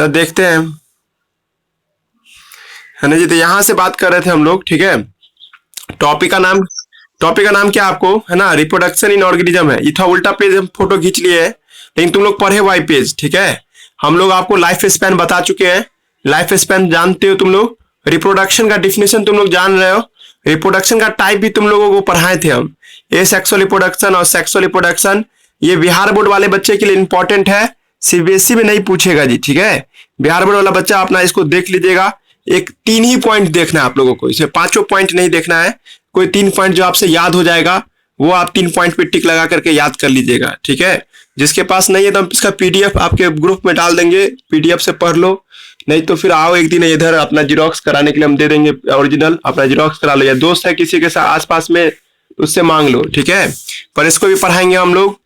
देखते हैं, है ना जी। तो यहाँ से बात कर रहे थे हम लोग, ठीक है। टॉपिक का नाम टॉपिक का नाम क्या आपको, है ना, रिप्रोडक्शन इन ऑर्गेनिज्म है। ये था उल्टा पेज, हम फोटो खींच लिए है, लेकिन तुम लोग पढ़े वाई पेज, ठीक है। हम लोग आपको लाइफ स्पैन बता चुके हैं। लाइफ स्पैन जानते हो तुम लोग। रिप्रोडक्शन का डिफिनेशन तुम लोग जान रहे हो। रिप्रोडक्शन का टाइप भी तुम लोगों को पढ़ाए थे हम। ए सेक्सुअल रिप्रोडक्शन और सेक्सुअल रिप्रोडक्शन, ये बिहार बोर्ड वाले बच्चे के लिए इंपॉर्टेंट है, सीबीएसई में नहीं पूछेगा जी, ठीक है। बिहार बोर्ड वाला बच्चा अपना इसको देख लीजिएगा। एक 3 ही पॉइंट देखना है आप लोगों को, इसे 5 पॉइंट नहीं देखना है। कोई 3 पॉइंट जो आपसे याद हो जाएगा, वो आप 3 पॉइंट पे टिक लगा करके याद कर लीजिएगा, ठीक है। जिसके पास नहीं है तो हम इसका पीडीएफ आपके ग्रुप में डाल देंगे, पीडीएफ से पढ़ लो। नहीं तो फिर आओ एक दिन इधर, अपना जीरोक्स कराने के लिए हम दे देंगे ओरिजिनल, अपना जीरोक्स करा लो, या दोस्त है किसी के साथ आसपास में उससे मांग लो, ठीक है। पर इसको भी पढ़ाएंगे हम लोग।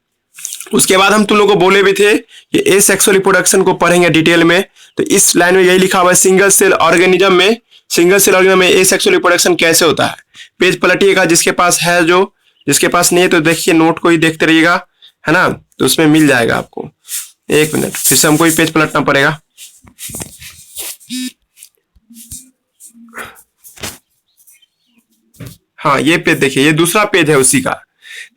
उसके बाद हम तुम लोग को बोले भी थे कि ए सेक्सुअल रिप्रोडक्शन को पढ़ेंगे डिटेल में। तो इस लाइन में यही लिखा हुआ है, सिंगल सेल ऑर्गेनिज्म में ए सेक्सुअल रिप्रोडक्शन कैसे होता है। पेज पलटिएगा, जिसके पास है, जो जिसके पास नहीं है तो देखिए, नोट को ही देखते रहिएगा, है ना, तो उसमें मिल जाएगा आपको। 1 मिनट, फिर से हमको ही पेज पलटना पड़ेगा। हाँ, ये पेज देखिए, ये दूसरा पेज है उसी का।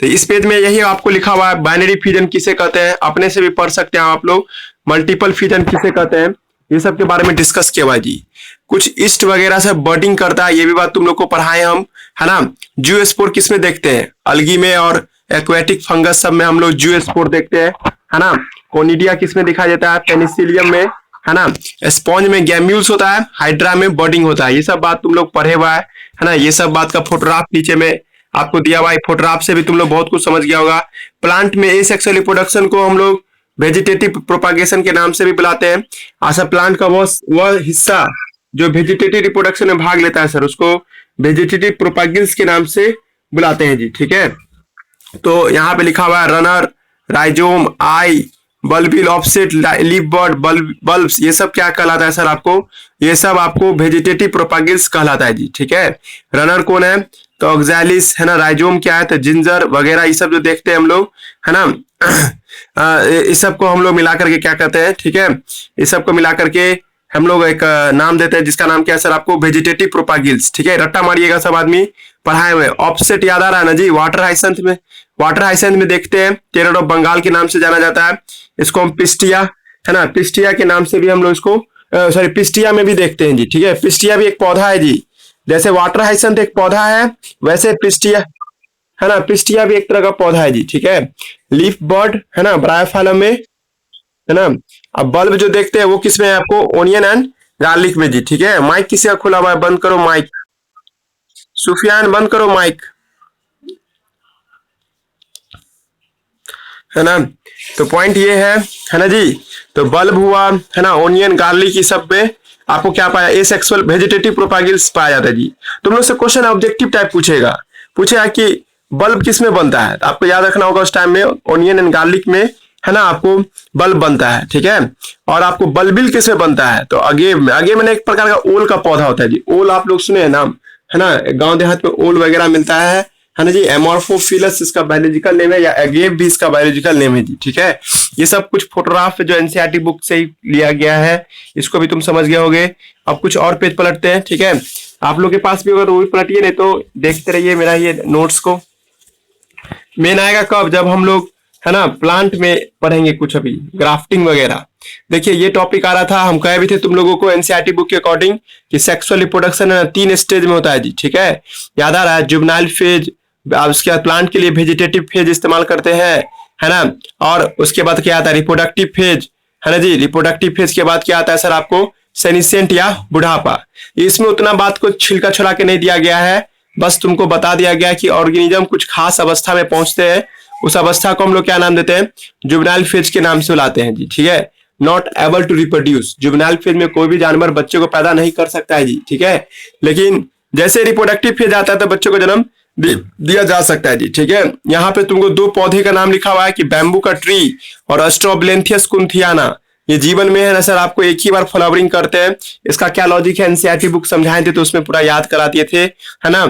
तो इस पेज में यही आपको लिखा हुआ है, बाइनरी फ्यूजन किसे कहते हैं, अपने से भी पढ़ सकते हैं आप लोग। मल्टीपल फ्यूजन किसे कहते हैं, ये सब के बारे में डिस्कस किया हुआ है जी। कुछ ईस्ट वगैरह से बर्डिंग करता है, ये भी बात तुम लोग को पढ़ाए हम, है ना। जूस्पोर किस में देखते हैं, अलगी में और एक्वेटिक फंगस सब में हम लोग जूस्पोर देखते हैं, है ना। कोनिडिया किस में दिखाई देता है, पेनिसिलियम में, है ना। स्पॉन्ज में गैम्यूल्स होता है, हाइड्रा में बर्डिंग होता है। ये सब बात तुम लोग पढ़े हुआ है ना। ये सब बात का फोटोग्राफ नीचे में आपको दिया हुआ है, फोटोग्राफ से भी तुम लोग बहुत कुछ समझ गया होगा। प्लांट में एसेक्सुअल रिप्रोडक्शन को हम लोग वेजिटेटिव प्रोपागेशन के नाम से भी बुलाते हैं। अच्छा, प्लांट का वह हिस्सा जो वेजिटेटिव रिप्रोडक्शन में भाग लेता है सर, उसको वेजिटेटिव प्रोपागिल्स के नाम से बुलाते हैं जी, ठीक है। तो यहाँ पे लिखा हुआ है runner, rhizome, eye, bulbil, offset, leaf bud, bulbs, ये सब क्या कहलाता है सर आपको, ये सब आपको वेजिटेटिव प्रोपागिल्स कहलाता है जी, ठीक है। रनर कौन है, तो ऑक्सैलिस, है ना। राइजोम क्या है, तो जिंजर वगैरह, ये सब जो देखते हैं हम लोग, है ना। इस सब को हम लोग मिला करके क्या कहते हैं, ठीक है। इस सब को मिला करके हम लोग एक नाम देते हैं, जिसका नाम क्या है सर आपको, वेजिटेटिव प्रोपागिल्स, ठीक है। रट्टा मारिएगा सब आदमी, पढ़ाए हुए। ऑफसेट याद आ रहा है ना जी, वाटर हाइसेंथ में देखते हैं, टेरर ऑफ बंगाल के नाम से जाना जाता है। इसको हम पिस्टिया, है ना, पिस्टिया के नाम से भी हम लोग इसको, सॉरी, पिस्टिया में भी देखते हैं जी, ठीक है। पिस्टिया भी एक पौधा है जी, जैसे वाटर हाइसेंथ एक पौधा है, वैसे पिस्टिया, है ना, पिस्टिया भी एक तरह का पौधा है जी, ठीक है। लीफ बर्ड, है ना, ब्रायोफाइलम में, है ना। अब बल्ब जो देखते हैं वो किसमें है आपको, ओनियन एंड गार्लिक में जी, ठीक है। माइक किसी का खुला हुआ है, बंद करो माइक, सुफियान बंद करो माइक, है ना। तो पॉइंट ये है ना जी। तो बल्ब हुआ, है ना, ओनियन, गार्लिक, ये सब में आपको क्या पाया, एसेक्सुअल वेजिटेटिव प्रोपागिल्स पाया जाता है जी। तुम लोग से क्वेश्चन ऑब्जेक्टिव टाइप पूछेगा कि बल्ब किस में बनता है, तो आपको याद रखना होगा उस टाइम में ओनियन एंड गार्लिक में, है ना, आपको बल्ब बनता है, ठीक है। और आपको बल्बिल किस में बनता है, तो अगेव मैंने एक प्रकार का ओल का पौधा होता है जी। ओल आप लोग सुने हैं नाम, है ना, गांव देहात में ओल वगैरह मिलता है ना जी। एमोर्फोफिलस इसका बायोलॉजिकल नेम है, या एगेव भी इसका बायोलॉजिकल नेम है जी, ठीक है। ये सब कुछ फोटोग्राफ जो एनसीईआरटी बुक से ही लिया गया है, इसको भी तुम समझ गए होगे। अब कुछ और पेज पलटते हैं, ठीक है। आप लोग के पास भी अगर वो भी पलटिए, नहीं तो देखते रहिए मेरा ये नोट्स को। मेन आएगा कब, जब हम लोग, है ना, प्लांट में पढ़ेंगे कुछ, अभी ग्राफ्टिंग वगैरह। देखिए ये टॉपिक आ रहा था, हम कहे भी थे तुम लोगों को एनसीईआरटी बुक के अकॉर्डिंग कि सेक्सुअल रिप्रोडक्शन 3 स्टेज में होता है जी, ठीक है। याद आ रहा है, जुवेनाइल फेज, उसके बाद प्लांट के लिए वेजिटेटिव फेज इस्तेमाल करते हैं, है ना। और उसके बाद क्या आता है, रिप्रोडक्टिव फेज, है ना जी। रिप्रोडक्टिव फेज के बाद क्या आता है सर आपको, सेनिसेंट या बुढ़ापा। इसमें उतना बात को छिलका छुड़ा के नहीं दिया गया है, बस तुमको बता दिया गया कि ऑर्गेनिज्म कुछ खास अवस्था में पहुंचते हैं, उस अवस्था को हम लोग क्या नाम देते हैं, जुवेनाइल फेज के नाम से बुलाते हैं जी, ठीक है। Not able to reproduce, juvenile phase में कोई भी जानवर बच्चे को पैदा नहीं कर सकता है जी, ठीक है। लेकिन जैसे रिप्रोडक्टिव फेज आता है तो बच्चों को जन्म दिया जा सकता है जी, ठीक है। यहाँ पे तुमको 2 पौधे का नाम लिखा हुआ है कि बैम्बू का ट्री और एस्ट्रोब्लेंथियस कुंथियाना। ये जीवन में है ना सर आपको एक ही बार फ्लावरिंग करते हैं। इसका क्या लॉजिक है, एनसीईआरटी बुक समझाए थे तो उसमें पूरा याद करा दिए थे, है ना।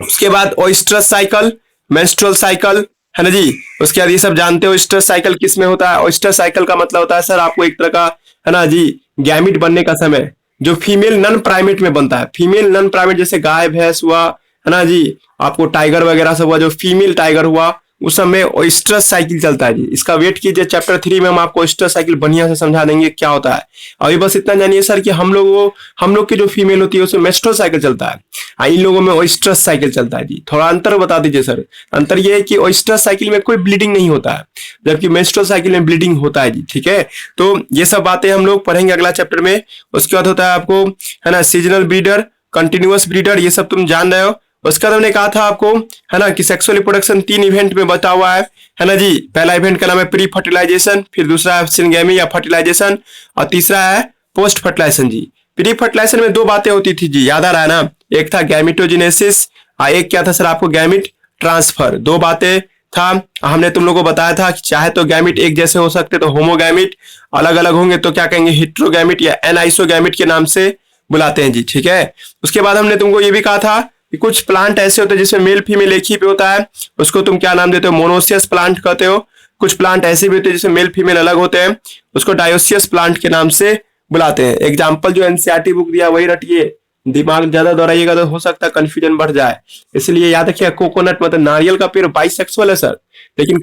उसके बाद ओइस्ट्रस साइकिल, मेंस्ट्रुअल साइकिल, है ना जी। उसके बाद ये सब जानते हो स्ट्रेस साइकिल किस में होता है, और स्ट्रेस साइकिल का मतलब होता है सर आपको एक तरह का, है ना जी, गैमिट बनने का समय जो फीमेल नन प्राइमेट में बनता है। फीमेल नन प्राइमेट जैसे गाय भैंस हुआ, है ना जी, आपको टाइगर वगैरह सब हुआ, जो फीमेल टाइगर हुआ उस समय ओइस्ट्रस साइकिल चलता है जी। इसका वेट कीजिए, चैप्टर 3 में हम आपको ओइस्ट्रस साइकिल बढ़िया से समझा देंगे क्या होता है। अभी बस इतना जानिए सर कि हम लोग की जो फीमेल होती है उसमें मेस्ट्रो साइकिल चलता है, इन लोगों में ओइस्ट्रस साइकिल चलता है जी। थोड़ा अंतर बता दीजिए सर। अंतर ये है कि ओइस्ट्रस साइकिल में कोई ब्लीडिंग नहीं होता है, जबकि मेस्ट्रो साइकिल में ब्लीडिंग होता है जी। ठीक है, तो ये सब बातें हम लोग पढ़ेंगे अगला चैप्टर में। उसके बाद होता है आपको, है ना, सीजनल ब्रीडर, कंटिन्यूअस ब्रीडर, ये सब तुम जान रहे हो। उसके बाद हमने कहा था आपको, है ना, कि सेक्सुअल रिप्रोडक्शन 3 इवेंट में बता हुआ है ना जी। पहला इवेंट का नाम है प्री फर्टिलाइजेशन, फिर दूसरा है सिनगेमी या फर्टिलाइजेशन, और तीसरा है पोस्ट फर्टिलाइजेशन जी। प्री फर्टिलाइजेशन में 2 बातें होती थी जी, याद आ रहा है ना। एक था गैमिटोजेनेसिस और एक क्या था सर आपको, गैमिट ट्रांसफर। 2 बातें था। हमने तुम लोगों को बताया था कि चाहे तो गैमिट एक जैसे हो सकते तो होमोगैमिट, अलग अलग होंगे तो क्या कहेंगे, हेट्रोगैमिट या एनआइसोगैमिट के नाम से बुलाते हैं जी। ठीक है, उसके बाद हमने तुमको ये भी कहा था कि कुछ प्लांट ऐसे होते हैं जिसमें मेल फीमेल एक ही पे होता है, उसको तुम क्या नाम देते हो, मोनोसियस प्लांट कहते हो। कुछ प्लांट ऐसे भी होते हैं जिसमें मेल फीमेल अलग होते हैं, उसको डायोसियस प्लांट के नाम से बुलाते हैं। एग्जाम्पल जो एनसीईआरटी बुक दिया वही रटिए, दिमाग ज्यादा दोहराइएगा तो हो सकता है कंफ्यूजन बढ़ जाए। इसलिए याद रखिए, कोकोनट मतलब नारियल का पेड़ बाइसेक्सुअल है सर, लेकिन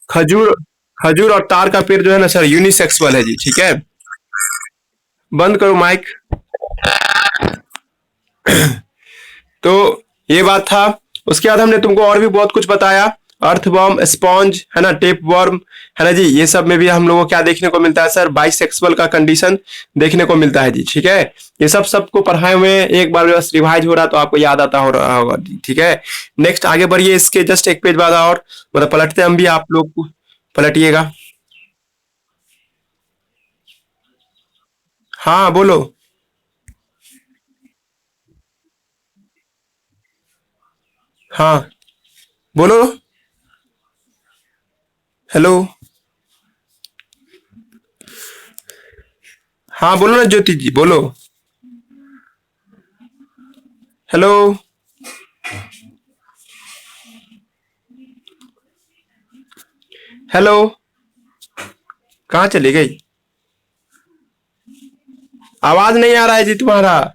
खजूर खजूर और तार का पेड़ जो है ना सर यूनिसेक्सुअल है जी। ठीक है, बंद करो माइक। तो ये बात था। उसके बाद हमने तुमको और भी बहुत कुछ बताया, अर्थवर्म, स्पॉन्ज, है ना, टेप वर्म, है ना जी। ये सब में भी हम लोगों को क्या देखने को मिलता है सर, बाइसेक्सुअल का कंडीशन देखने को मिलता है जी। ठीक है, ये सब सबको पढ़ाए हुए एक बार बस रिवाइज हो रहा तो आपको याद आता हो रहा होगा जी। ठीक है, नेक्स्ट आगे बढ़िए, इसके जस्ट एक पेज बाद और मतलब पलटते हम भी, आप लोग पलटिएगा। हाँ बोलो। हाँ बोलो। हेलो। हाँ बोलो ना ज्योति जी, बोलो। हेलो। हेलो। कहाँ चली गई, आवाज नहीं आ रहा है जी तुम्हारा।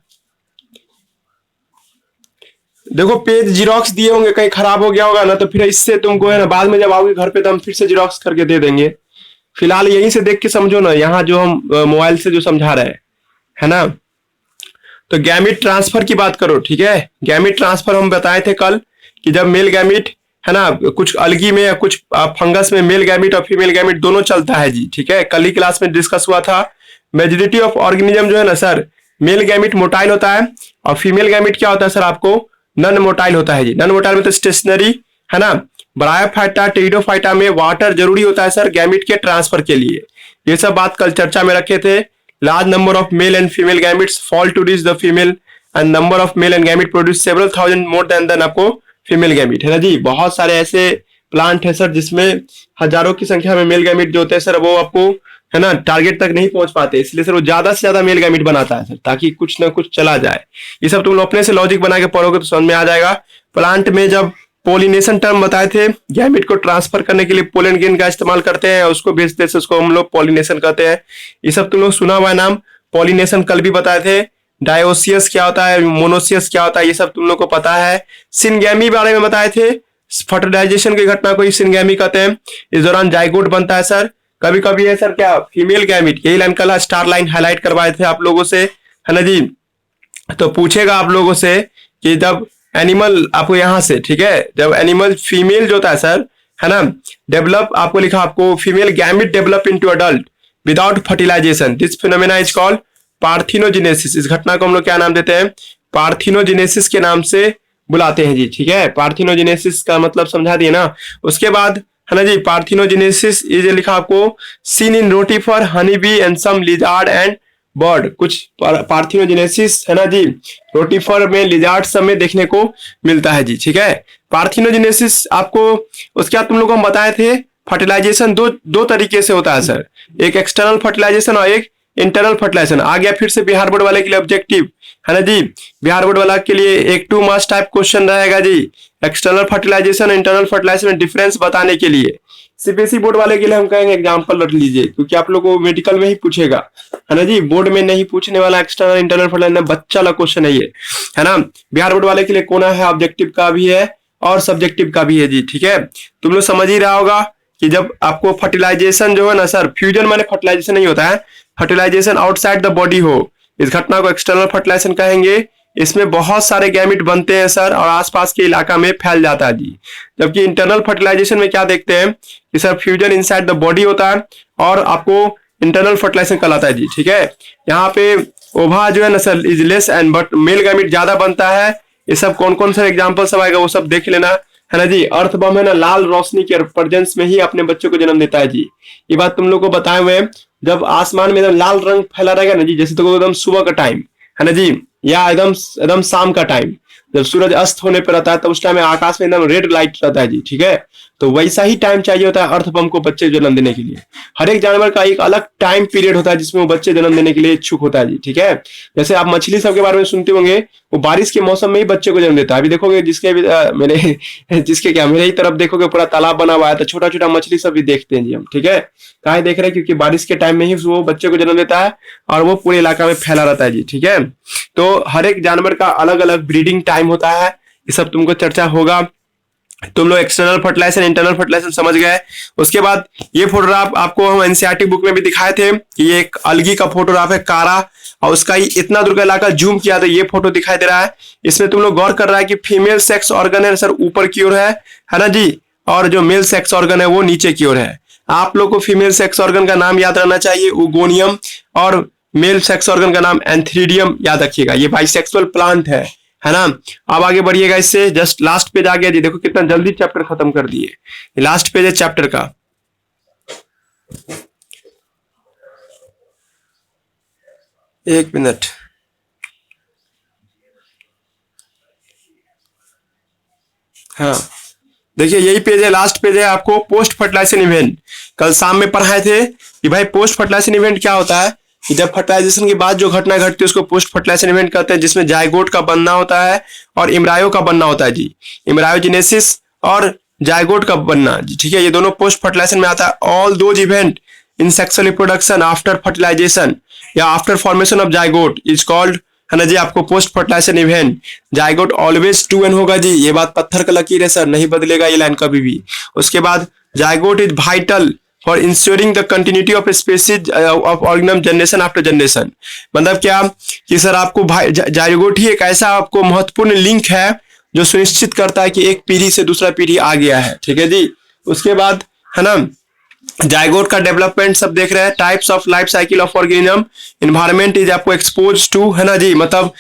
देखो पेज जिरोक्स दिए होंगे, कहीं खराब हो गया होगा ना, तो फिर इससे तुमको है ना बाद में जब आओगे घर पे तो हम फिर से जिरोक्स करके दे देंगे। फिलहाल यहीं से देख के समझो ना, यहाँ जो हम मोबाइल से जो समझा रहे हैं, है ना। तो गैमिट ट्रांसफर की बात करो। ठीक है, गैमिट ट्रांसफर हम बताए थे कल कि जब मेल गैमिट, है ना, कुछ अलगी में या कुछ फंगस में मेल गैमिट और फीमेल गैमिट दोनों चलता है जी। ठीक है, कल ही क्लास में डिस्कस हुआ था। मेजोरिटी ऑफ ऑर्गेनिज्म जो है ना सर, मेल गैमिट मोटाइल होता है, और फीमेल गैमिट क्या होता है सर आपको, नन मोटाइल होता है जी। नन मोटाइल मतलब स्टेशनरी, है ना। ब्रायोफाइटा टेरिडोफाइटा में वाटर जरूरी होता है सर गैमिट के ट्रांसफर के लिए। ये सब बात कल चर्चा में रखे थे। Large number of male and female gametes fall to reach the female and number of male and gamete produce several thousand more than आपको फीमेल गैमिट, है ना जी। बहुत सारे ऐसे प्लांट है सर जिसमें हजारों की संख्या में मेल गैमिट जो होते हैं सर, वो आपको, है ना, टारगेट तक नहीं पहुंच पाते, इसलिए सर वो ज्यादा से ज्यादा मेल गैमिट बनाता है सर, ताकि कुछ ना कुछ चला जाए। ये सब तुम लोग अपने से लॉजिक बना के पढ़ोगे तो समझ में आ जाएगा। प्लांट में जब पोलिनेशन टर्म बताए थे, गैमिट को ट्रांसफर करने के लिए पोलन ग्रेन का इस्तेमाल करते हैं, उसको बेचते हैं, उसको हम लोग पोलिनेशन कहते हैं। ये सब तुम लोग सुना हुआ है नाम, पोलिनेशन कल भी बताए थे। डायोसियस क्या होता है, मोनोसियस क्या होता है, ये सब तुम लोग को पता है। सिनगेमी बारे में बताए थे, फर्टिलाइजेशन की घटना को ही सिनगेमी कहते हैं। इस दौरान जाइगोट बनता है सर। कभी कभी है सर क्या, फीमेल गैमिट, यही लाइन कल स्टार लाइन हाईलाइट करवाए थे आप लोगों से, है ना जी। तो पूछेगा आप लोगों से कि जब एनिमल आपको यहां से, ठीक है, जब एनिमल फीमेल जो होता है सर, है ना, डेवलप, आपको लिखा आपको female gamete develop into adult without fertilisation, this phenomena is called parthenogenesis. इस घटना को हम लोग क्या नाम देते हैं, पार्थिनोजेनेसिस के नाम से बुलाते हैं जी। ठीक है, पार्थिनोजेनेसिस का मतलब समझा दिए ना। उसके बाद, है ना जी, पार्थिनोजेनेसिस ये जो लिखा आपको, seen in rotifer, honey bee and some lizard and bird. कुछ पार्थिनोजेनेसिस, है ना जी, रोटिफर में, लिजार्ड सब में देखने को मिलता है जी। ठीक है, पार्थिनोजेनेसिस आपको, उसके बाद तुम लोगों को हम बताए थे फर्टिलाइजेशन दो दो तरीके से होता है सर, एक एक्सटर्नल फर्टिलाइजेशन और एक इंटरनल फर्टिलाइजेशन आ गया। फिर से बिहार बोर्ड वाले के लिए ऑब्जेक्टिव है ना जी, बिहार बोर्ड वाला के लिए एक 2 मार्क्स टाइप क्वेश्चन रहेगा जी, एक्सटर्नल फर्टिलाइजेशन इंटरनल फर्टिलाइजेशन में डिफरेंस बताने के लिए। सीबीएसई बोर्ड वाले के लिए हम कहेंगे एग्जांपल रख लीजिए, क्योंकि आप लोगों को मेडिकल में ही पूछेगा है ना जी, बोर्ड में नहीं पूछने वाला एक्सटर्नल इंटरनल फर्टिलाइजेशन बच्चा वाला क्वेश्चन है ये, है ना। बिहार बोर्ड वाले के लिए कोना है, ऑब्जेक्टिव का भी है और सब्जेक्टिव का भी है जी, ठीक है। तुम लोग समझ ही रहा होगा कि जब आपको फर्टिलाइजेशन जो है ना सर, फ्यूजन माने फर्टिलाइजेशन नहीं होता है, फर्टिलाइजेशन आउटसाइड द बॉडी हो, इस घटना को एक्सटर्नल फर्टिलाइजेशन कहेंगे। इसमें बहुत सारे गैमेट बनते हैं सर और आसपास के इलाका में फैल जाता है जी। जबकि इंटरनल फर्टिलाइजेशन में क्या देखते हैं कि sir fusion inside the body होता है और आपको इंटरनल फर्टिलाइजेशन कहलाता है जी, ठीक है। यहाँ पे ओवा जो है ना sir is less and but male gamete ज्यादा बनता है। ये सब कौन कौन सा एग्जाम्पल सब आएगा वो सब देख लेना है ना जी। अर्थ बम है ना लाल रोशनी के प्रेजेंस में ही अपने बच्चों को जन्म देता है जी, ये बात तुम लोग को बताए हुए। जब आसमान में एकदम लाल रंग फैला रहेगा ना जी, जैसे तो एकदम सुबह का टाइम है ना जी, या एकदम एकदम शाम का टाइम जब सूरज अस्त होने पर रहता है, तो उस टाइम में आकाश में एकदम रेड लाइट रहता है जी, ठीक है। तो वैसा ही टाइम चाहिए होता है अर्थ बम को बच्चे जन्म देने के लिए। हर एक जानवर का एक अलग टाइम पीरियड होता है जिसमें वो बच्चे जन्म देने के लिए इच्छुक होता है जी, ठीक है। जैसे आप मछली सब के बारे में सुनते होंगे, वो बारिश के मौसम में ही बच्चे को जन्म देता है। अभी देखोगे जिसके मेरे ही तरफ देखोगे पूरा तालाब बना हुआ है, तो छोटा छोटा मछली सब भी देखते हैं जी हम, ठीक है। काहे देख रहे हैं, क्योंकि बारिश के टाइम में ही वो बच्चे को जन्म देता है और वो पूरे इलाका में फैला रहता है जी, ठीक है। तो हर एक जानवर का अलग अलग ब्रीडिंग टाइम होता है, ये सब तुमको चर्चा होगा। तुम लोग एक्सटर्नल फर्टिलाइजेशन इंटरनल फर्टिलाइजेशन समझ गए। उसके बाद ये फोटोग्राफ आपको हम एनसीईआरटी बुक में भी दिखाए थे कि ये एक अलगी का फोटोग्राफ है कारा, और उसका ही इतना दूर का इलाका जूम किया तो ये फोटो दिखाई दे रहा है। इसमें तुम लोग गौर कर रहा है कि फीमेल सेक्स ऑर्गन है सर ऊपर की ओर है ना जी, और जो मेल सेक्स ऑर्गन है वो नीचे की ओर है। आप लोग को फीमेल सेक्स ऑर्गन का नाम याद रहना चाहिए ओगोनियम, और मेल सेक्स ऑर्गन का नाम एंथ्रीडियम याद रखिएगा। ये बाइसेक्सुअल प्लांट है ना। अब आगे बढ़िएगा, इससे जस्ट लास्ट पेज आ गया जी। देखो कितना जल्दी चैप्टर खत्म कर दिए। लास्ट पेज है चैप्टर का। एक मिनट, हाँ देखिए यही पेज है, लास्ट पेज है। आपको पोस्ट फर्टिलाइजेशन इवेंट कल शाम में पढ़ाए थे कि भाई पोस्ट फर्टिलाइजेशन इवेंट क्या होता है, कि जब फर्टिलाइजेशन के बाद जो घटना घटती है उसको पोस्ट फर्टिलाइजेशन इवेंट कहते हैं, जिसमें जायगोट का बनना होता है और इम्ब्रायो का बनना होता है जी। इम्ब्रायोजेनेसिस और जायगोट का बनना जी, ठीक है, ये दोनों पोस्ट फर्टिलाइजेशन में आता है। All those event in sexual reproduction after fertilisation या after formation of zygote is called है ना जी आपको post fertilisation event. Zygote always 2n होगा जी, ये बात पत्थर का लकीर है सर, नहीं बदलेगा ये लाइन कभी भी। उसके बाद zygote is vital for ensuring the continuity of species of organism generation after generation. मतलब क्या कि सर आपको जायगोट ही एक ऐसा आपको महत्वपूर्ण लिंक है जो सुनिश्चित करता है कि एक पीढ़ी से दूसरा पीढ़ी आ गया है, ठीक है जी। उसके बाद है ना जायगोट का डेवलपमेंट सब देख रहे हैं। Types of life cycle of organism, environment is आपको एक्सपोज टू है ना जी, मतलब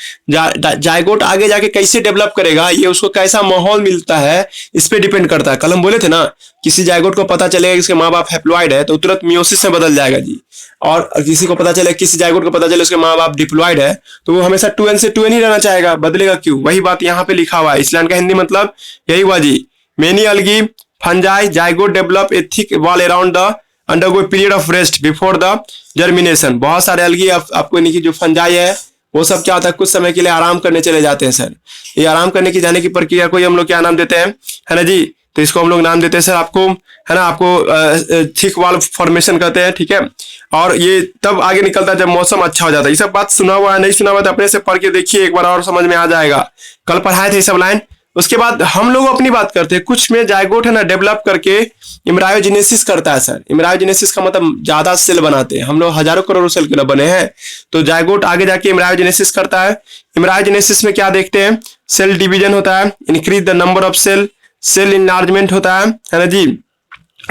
जायगोट आगे जाके कैसे डेवलप करेगा, ये उसको कैसा माहौल मिलता है इस पे डिपेंड करता है। कल हम बोले थे ना, किसी जायगोट को पता चलेगा कि इसके माँ बाप हैप्लॉइड है तो तुरंत मियोसिस में बदल जाएगा जी, और किसी को पता चले, किसी जायगोट को पता चले उसके माँ बाप डिप्लॉइड है तो वो हमेशा 2n से 2n ही रहना चाहेगा, बदलेगा क्यों? वही बात यहाँ पे लिखा हुआ है। इस लाइन का हिंदी मतलब यही हुआ जी। Many algae fungi zygote develop a thick wall around the undergo period of rest before the germination. बहुत सारे अलगी आपको इनकी जो फंजाई है वो सब क्या होता है, कुछ समय के लिए आराम करने चले जाते हैं सर। ये आराम करने की जाने की प्रक्रिया को हम लोग क्या नाम देते हैं है ना जी, तो इसको हम लोग नाम देते हैं सर आपको है ना, आपको थिक वॉल फॉर्मेशन कहते हैं, ठीक है। और ये तब आगे निकलता है जब मौसम अच्छा हो जाता है। ये सब बात सुना हुआ है, नहीं सुना हुआ तो अपने से पढ़ के देखिए एक बार और समझ में आ जाएगा। कल पढ़ाए थे ये सब लाइन। उसके बाद हम लोग अपनी बात करते हैं, कुछ में जायगोट है ना डेवलप करके इम्ब्रायोजेनेसिस करता है सर। इम्ब्रायोजेनेसिस का मतलब ज्यादा सेल बनाते हैं हम लोग, हजारों करोड़ों सेल के ना बने हैं, तो जायगोट आगे जाके इम्ब्रायोजेनेसिस करता है। इम्ब्रायोजेनेसिस में क्या देखते हैं, सेल डिवीजन होता है, increase the number of cell, cell enlargement होता है ना जी,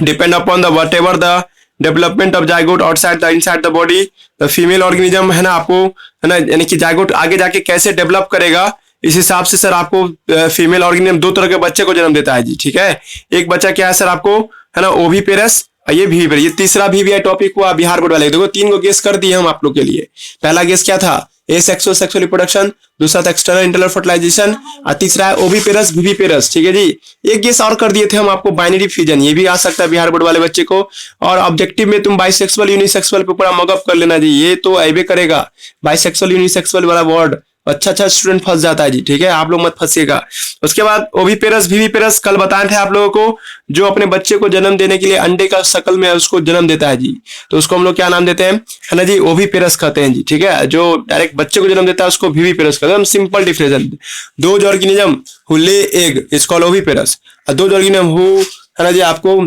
depend upon the whatever the development of zygote outside the inside the body the female organism है ना, आपको है ना, यानी कि जायगोट आगे जाके कैसे डेवलप करेगा इस हिसाब से सर आपको फीमेल ऑर्गेनिज्म दो तरह के बच्चे को जन्म देता है जी, ठीक है। एक बच्चा क्या है सर आपको है ना ओविपेरस, ये वीवीपैरस, ये तीसरा वीवीआई टॉपिक हुआ बिहार बोर्ड वाले। देखो 3 को गेस कर दिए हम आप लोग के लिए। पहला गेस क्या था? सेक्सुअल रिप्रोडक्शन, दूसरा था एक्सटर्नल इंटरनल फर्टिलाइजेशन, और तीसरा है ओविपेरस विविपेरस। ठीक है जी। एक गेस और कर दिए थे हम आपको बाइनरी फ्यूजन, ये भी आ सकता है बिहार बोर्ड वाले बच्चे को। और ऑब्जेक्टिव में तुम बाइसेक्सुअल यूनिसेक्सुअल पे पूरा मगअप कर लेना जी, ये तो आइबे करेगा। बाइसेक्सुअल यूनिसेक्सुअल वाला वर्ड अच्छा स्टूडेंट फंस जाता है जी। ठीक है, आप लोग मत फंसिएगा। उसके बाद ओविपेरस विविपेरस कल बताए थे आप लोगों को, जो अपने बच्चे को जन्म देने के लिए अंडे का शकल में उसको जन्म देता है जी, तो उसको हम लोग क्या नाम देते हैं, है ना जी, ओविपेरस कहते हैं जी। ठीक है, जो डायरेक्ट बच्चे को जन्म देता है उसको विविपेरस कहते हैं। Simple difference, those organism who ले एग इज कॉल्ड ओविपेरस, और दोज ऑर्गेनिज्म हु, है ना जी, आपको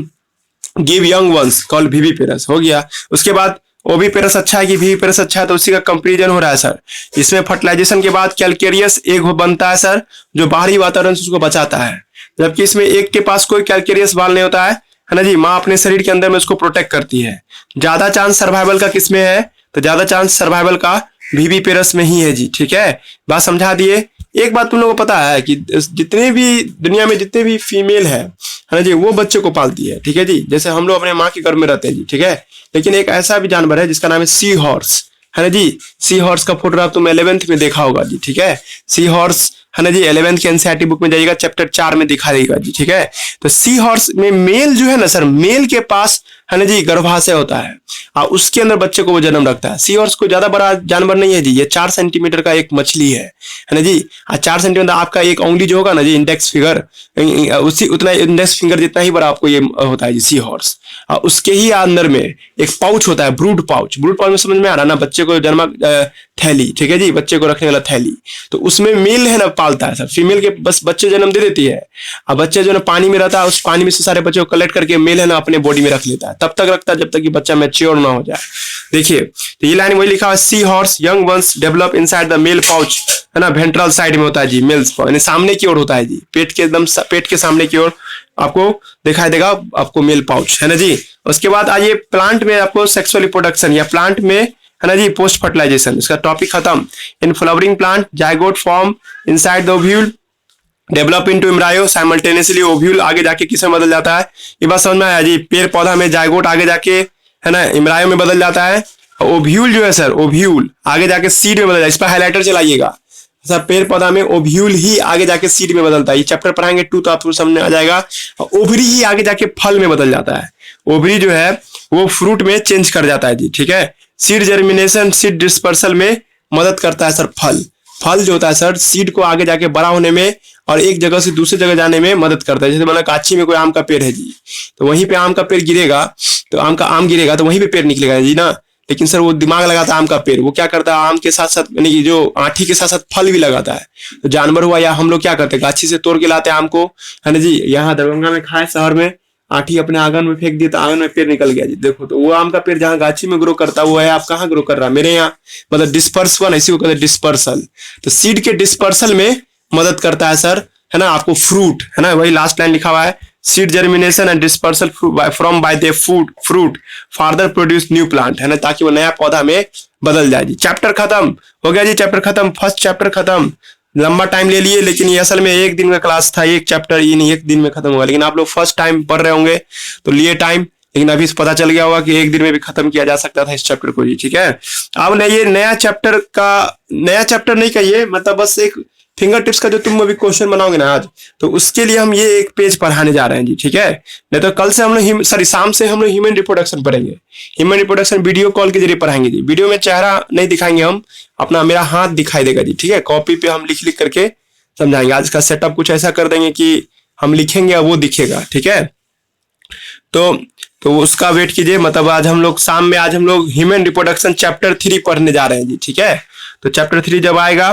give young ones called viviparous. हो गया। उसके बाद ओविपेरस अच्छा है कि विविपेरस अच्छा है, तो उसी का कंपेरिजन हो रहा है सर। इसमें फर्टिलाइजेशन के बाद कैलकेरियस एग बनता है सर, जो बाहरी वातावरण से उसको बचाता है, जबकि इसमें एग के पास कोई कैलकेरियस बाल नहीं होता है ना जी। माँ अपने शरीर के अंदर में उसको प्रोटेक्ट करती है। ज्यादा चांस सर्वाइवल का किसमें है? तो ज्यादा चांस सर्वाइवल का विविपेरस में ही है जी। ठीक है, बात समझा दिए। एक बात तुम लोगों को पता है कि जितने भी दुनिया में जितने भी फीमेल है ना जी, वो बच्चे को पालती है। ठीक है जी, जैसे हम लोग अपने माँ के गर्भ में रहते हैं जी। ठीक है, लेकिन एक ऐसा भी जानवर है जिसका नाम है सी हॉर्स, है ना जी। सी हॉर्स का फोटोग्राफ तुम 11th में देखा होगा जी। ठीक है, सी हॉर्स, है ना जी, 11th के एनसीईआरटी बुक में जाइएगा, चैप्टर 4 में दिखा देगा जी। ठीक है, तो सी हॉर्स में मेल जो है ना सर, मेल के पास, है ना जी, गर्भाशय होता है और उसके अंदर बच्चे को वो जन्म रखता है। सी हॉर्स कोई ज्यादा बड़ा जानवर नहीं है जी, ये 4 सेंटीमीटर का एक मछली है ना जी। 4 सेंटीमीटर आपका एक उंगली जो होगा ना जी, इंडेक्स फिंगर, उसी उतना इंडेक्स फिंगर जितना ही बड़ा आपको ये होता है जी सी हॉर्स। और उसके ही अंदर में एक पाउच होता है, ब्रूड पाउच। ब्रूड पाउच में समझ में आ रहा ना, बच्चे को जन्म थैली, ठीक है जी, बच्चे को रखने वाला थैली। तो उसमें मेल है ना पालता है सर, फीमेल के बस बच्चे जन्म दे देती है, और बच्चे जो ना पानी में रहता है, उस पानी में से सारे बच्चे को कलेक्ट करके मेल है ना अपने बॉडी में रख लेता है। तब तक रखता है जब तक कि बच्चा मैच्योर ना हो जाए। देखिए, तो ये लाइन वही लिखा है, sea horse young ones develop inside the male pouch, है ना, वेंट्रल साइड में होता है जी, मेल्स यानी सामने की ओर होता है जी, पेट के एकदम पेट के सामने की ओर आपको दिखाई देगा आपको मेल पाउच, है ना जी। उसके बाद आइए प्लांट में आपको सेक्सुअल रिप्रोडक्शन या प्लांट में, है ना जी, पोस्ट फर्टिलाइजेशन, इसका टॉपिक खत्म। In flowering plant zygote form inside the ovule develop into embryo simultaneously. Ovule आगे जाके किसमें बदल जाता है, ये बात समझ में आया जी। पेड़ पौधा में जाइगोट आगे जाके, है ना, एम्ब्रायो में बदल जाता है। ओव्यूल जो है सर, ओव्यूल आगे जाके सीड में बदल जाए, इस पर हाइलाइटर चलाइएगा सर। पेड़ पौधा में ओव्यूल ही आगे जाके सीड में बदलता है, ये चैप्टर पढ़ाएंगे 2 तो आपको समझ में आ जाएगा। ओवरी ही आगे जाके फल में बदल जाता है, ओवरी जो है वो फ्रूट में चेंज कर जाता है जी। ठीक है, सीड जर्मिनेशन, सीड डिस्पर्सल में मदद करता है सर फल। फल जो होता है सर, सीड को आगे जाके बड़ा होने में और एक जगह से दूसरी जगह जाने में मदद करता है। जैसे मतलब गाछी में कोई आम का पेड़ है जी, तो वहीं पे आम का पेड़ गिरेगा, तो आम गिरेगा तो वहीं पे पेड़ निकलेगा जी ना। लेकिन सर वो दिमाग लगाता है आम का पेड़, वो क्या करता है, आम के साथ साथ यानी कि जो आठी के साथ साथ फल भी लगाता है। तो जानवर हुआ या हम लोग क्या करते हैं, गाछी से तोड़ के लाते हैं आम को, है ना जी। यहाँ दरभंगा में खाए, शहर में आठी अपने आंगन में फेंक दिया तो आंगन में पेड़ निकल गया जी। देखो, तो वो आम का पेड़ जहाँ गाछी में ग्रो करता है वो है आप कहाँ ग्रो कर रहा है, मेरे यहाँ, मतलब डिस्पर्स हुआ ना, इसी को कहते हैं डिस्पर्सल। तो सीड के डिस्पर्सल में मदद करता है सर, है ना, आपको फ्रूट, है ना, वही लास्ट लाइन लिखा हुआ है, seed germination and dispersal from by the fruit farther produce new plant, है ना, ताकि वो नया पौधा में बदल जाए जी। चैप्टर खत्म हो गया जी, चैप्टर खत्म, फर्स्ट चैप्टर खत्म। लंबा टाइम ले लिए, लेकिन ये असल में एक दिन का क्लास था, एक चैप्टर ये नहीं एक दिन में खत्म हुआ। लेकिन आप लोग फर्स्ट टाइम पढ़ रहे होंगे तो लिए टाइम, लेकिन अभी पता चल गया होगा कि एक दिन में भी खत्म किया जा सकता था इस चैप्टर को जी। ठीक है, अब ये नया चैप्टर नहीं कहिए, मतलब बस एक फिंगर टिप्स का जो तुम अभी क्वेश्चन बनाओगे ना आज, तो उसके लिए हम ये एक पेज पढ़ाने जा रहे हैं जी। ठीक है, नहीं तो कल से हम लोग शाम से हम लोग ह्यूमन रिप्रोडक्शन पढ़ेंगे। ह्यूमन रिप्रोडक्शन वीडियो कॉल के जरिए पढ़ाएंगे जी। वीडियो में चेहरा नहीं दिखाएंगे हम, अपना मेरा हाथ दिखाई देगा जी। ठीक है, कॉपी पे हम लिख लिख करके समझाएंगे। आज का सेटअप कुछ ऐसा कर देंगे कि हम लिखेंगे और वो दिखेगा। ठीक है, तो उसका वेट कीजिए। मतलब आज हम लोग शाम में ह्यूमन रिप्रोडक्शन चैप्टर 3 पढ़ने जा रहे हैं जी। ठीक है, तो चैप्टर 3 जब आएगा,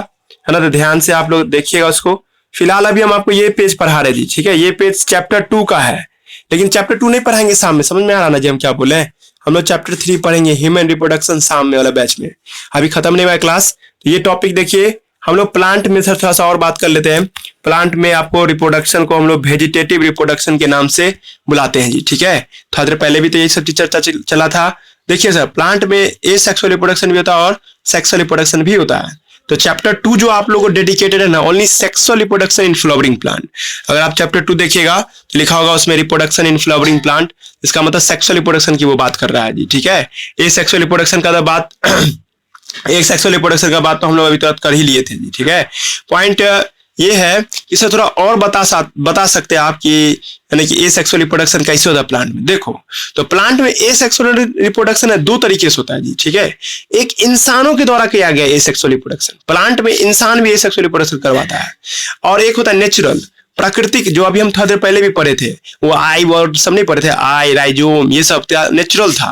है ना, तो ध्यान से आप लोग देखिएगा उसको। फिलहाल अभी हम आपको ये पेज पढ़ा रहे जी। ठीक है, ये पेज चैप्टर 2 का है, लेकिन चैप्टर 2 नहीं पढ़ाएंगे शाम में। समझ में आ रहा ना जी हम क्या बोले, हम लोग चैप्टर 3 पढ़ेंगे ह्यूमन रिप्रोडक्शन शाम में वाला बैच में। अभी खत्म नहीं हुआ क्लास, तो ये टॉपिक देखिए। हम लोग प्लांट में सर थोड़ा सा और बात कर लेते हैं। प्लांट में आपको रिप्रोडक्शन को हम लोग वेजिटेटिव रिप्रोडक्शन के नाम से बुलाते हैं जी। ठीक है, थोड़ा देर पहले भी तो यही सब चर्चा चला था। देखिए सर, प्लांट में एसेक्सुअल रिप्रोडक्शन भी होता है और सेक्सुअल रिप्रोडक्शन भी होता है। तो चैप्टर 2 जो आप लोगों को डेडिकेटेड है ना only sexual reproduction in flowering plant. अगर आप चैप्टर 2 देखिएगा तो लिखा होगा उसमें रिप्रोडक्शन इन फ्लावरिंग प्लांट, इसका मतलब सेक्सुअल रिप्रोडक्शन की वो बात कर रहा है जी, ठीक है। ये सेक्सुअल रिप्रोडक्शन का बात एक सेक्सुअल रिप्रोडक्शन का बात तो हम लोग अभी तुरंत कर ही लिए थे जी, ठीक है। पॉइंट ये है कि इसे थोड़ा और बता सकते हैं आप कि यानी कि ए सेक्सुअल रिप्रोडक्शन कैसे होता है प्लांट में। देखो तो प्लांट में ए सेक्सुअल रिप्रोडक्शन है दो तरीके से होता है जी, ठीक है। एक इंसानों के द्वारा किया गया ए सेक्सुअल रिप्रोडक्शन, प्लांट में इंसान भी ए सेक्सुअल रिप्रोडक्शन करवाता है, और एक होता है नेचुरल प्राकृतिक, जो अभी हम थोड़ी देर पहले भी पढ़े थे, वो आई वर्ड सब नहीं पढ़े थे, आई राइजोम ये सब नेचुरल था।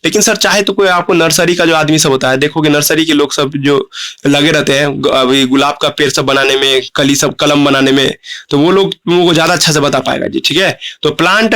लेकिन सर चाहे तो कोई आपको नर्सरी का जो आदमी सब होता है, देखोगे नर्सरी के लोग सब जो लगे रहते हैं अभी गुलाब का पेड़ सब बनाने में, कली सब कलम बनाने में, तो वो लोग तुमको ज्यादा अच्छा से बता पाएगा जी, ठीक है। तो प्लांट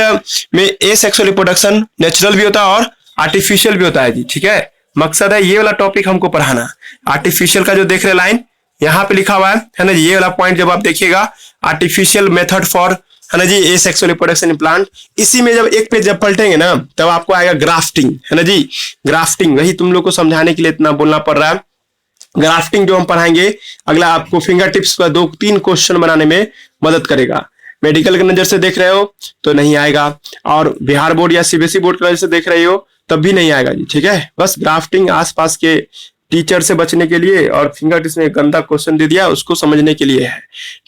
में ए सेक्सुअल रिप्रोडक्शन नेचुरल भी होता है और आर्टिफिशियल भी होता है जी, ठीक है। मकसद है ये वाला टॉपिक हमको पढ़ाना। आर्टिफिशियल का जो देख रहे लाइन यहाँ पे लिखा हुआ है ना जी, ये वाला पॉइंट जब आप देखिएगा आर्टिफिशियल मेथड फॉर है ना जी asexual reproduction in plant, इसी में जब एक पेज जब पलटेंगे ना तब आपको आएगा ग्राफ्टिंग, है ना जी। ग्राफ्टिंग वही तुम लोग को समझाने के लिए इतना बोलना पड़ रहा है। ग्राफ्टिंग जो हम पढ़ाएंगे अगला आपको फिंगर टिप्स का 2-3 क्वेश्चन बनाने में मदद करेगा। मेडिकल के नजर से देख रहे हो तो नहीं आएगा, और बिहार बोर्ड या सीबीएसई बोर्ड के नजर से देख रहे हो तब भी नहीं आएगा जी, ठीक है। बस ग्राफ्टिंग आसपास के टीचर से बचने के लिए और फिंगर टिप्स में गंदा क्वेश्चन दे दिया उसको समझने के लिए है।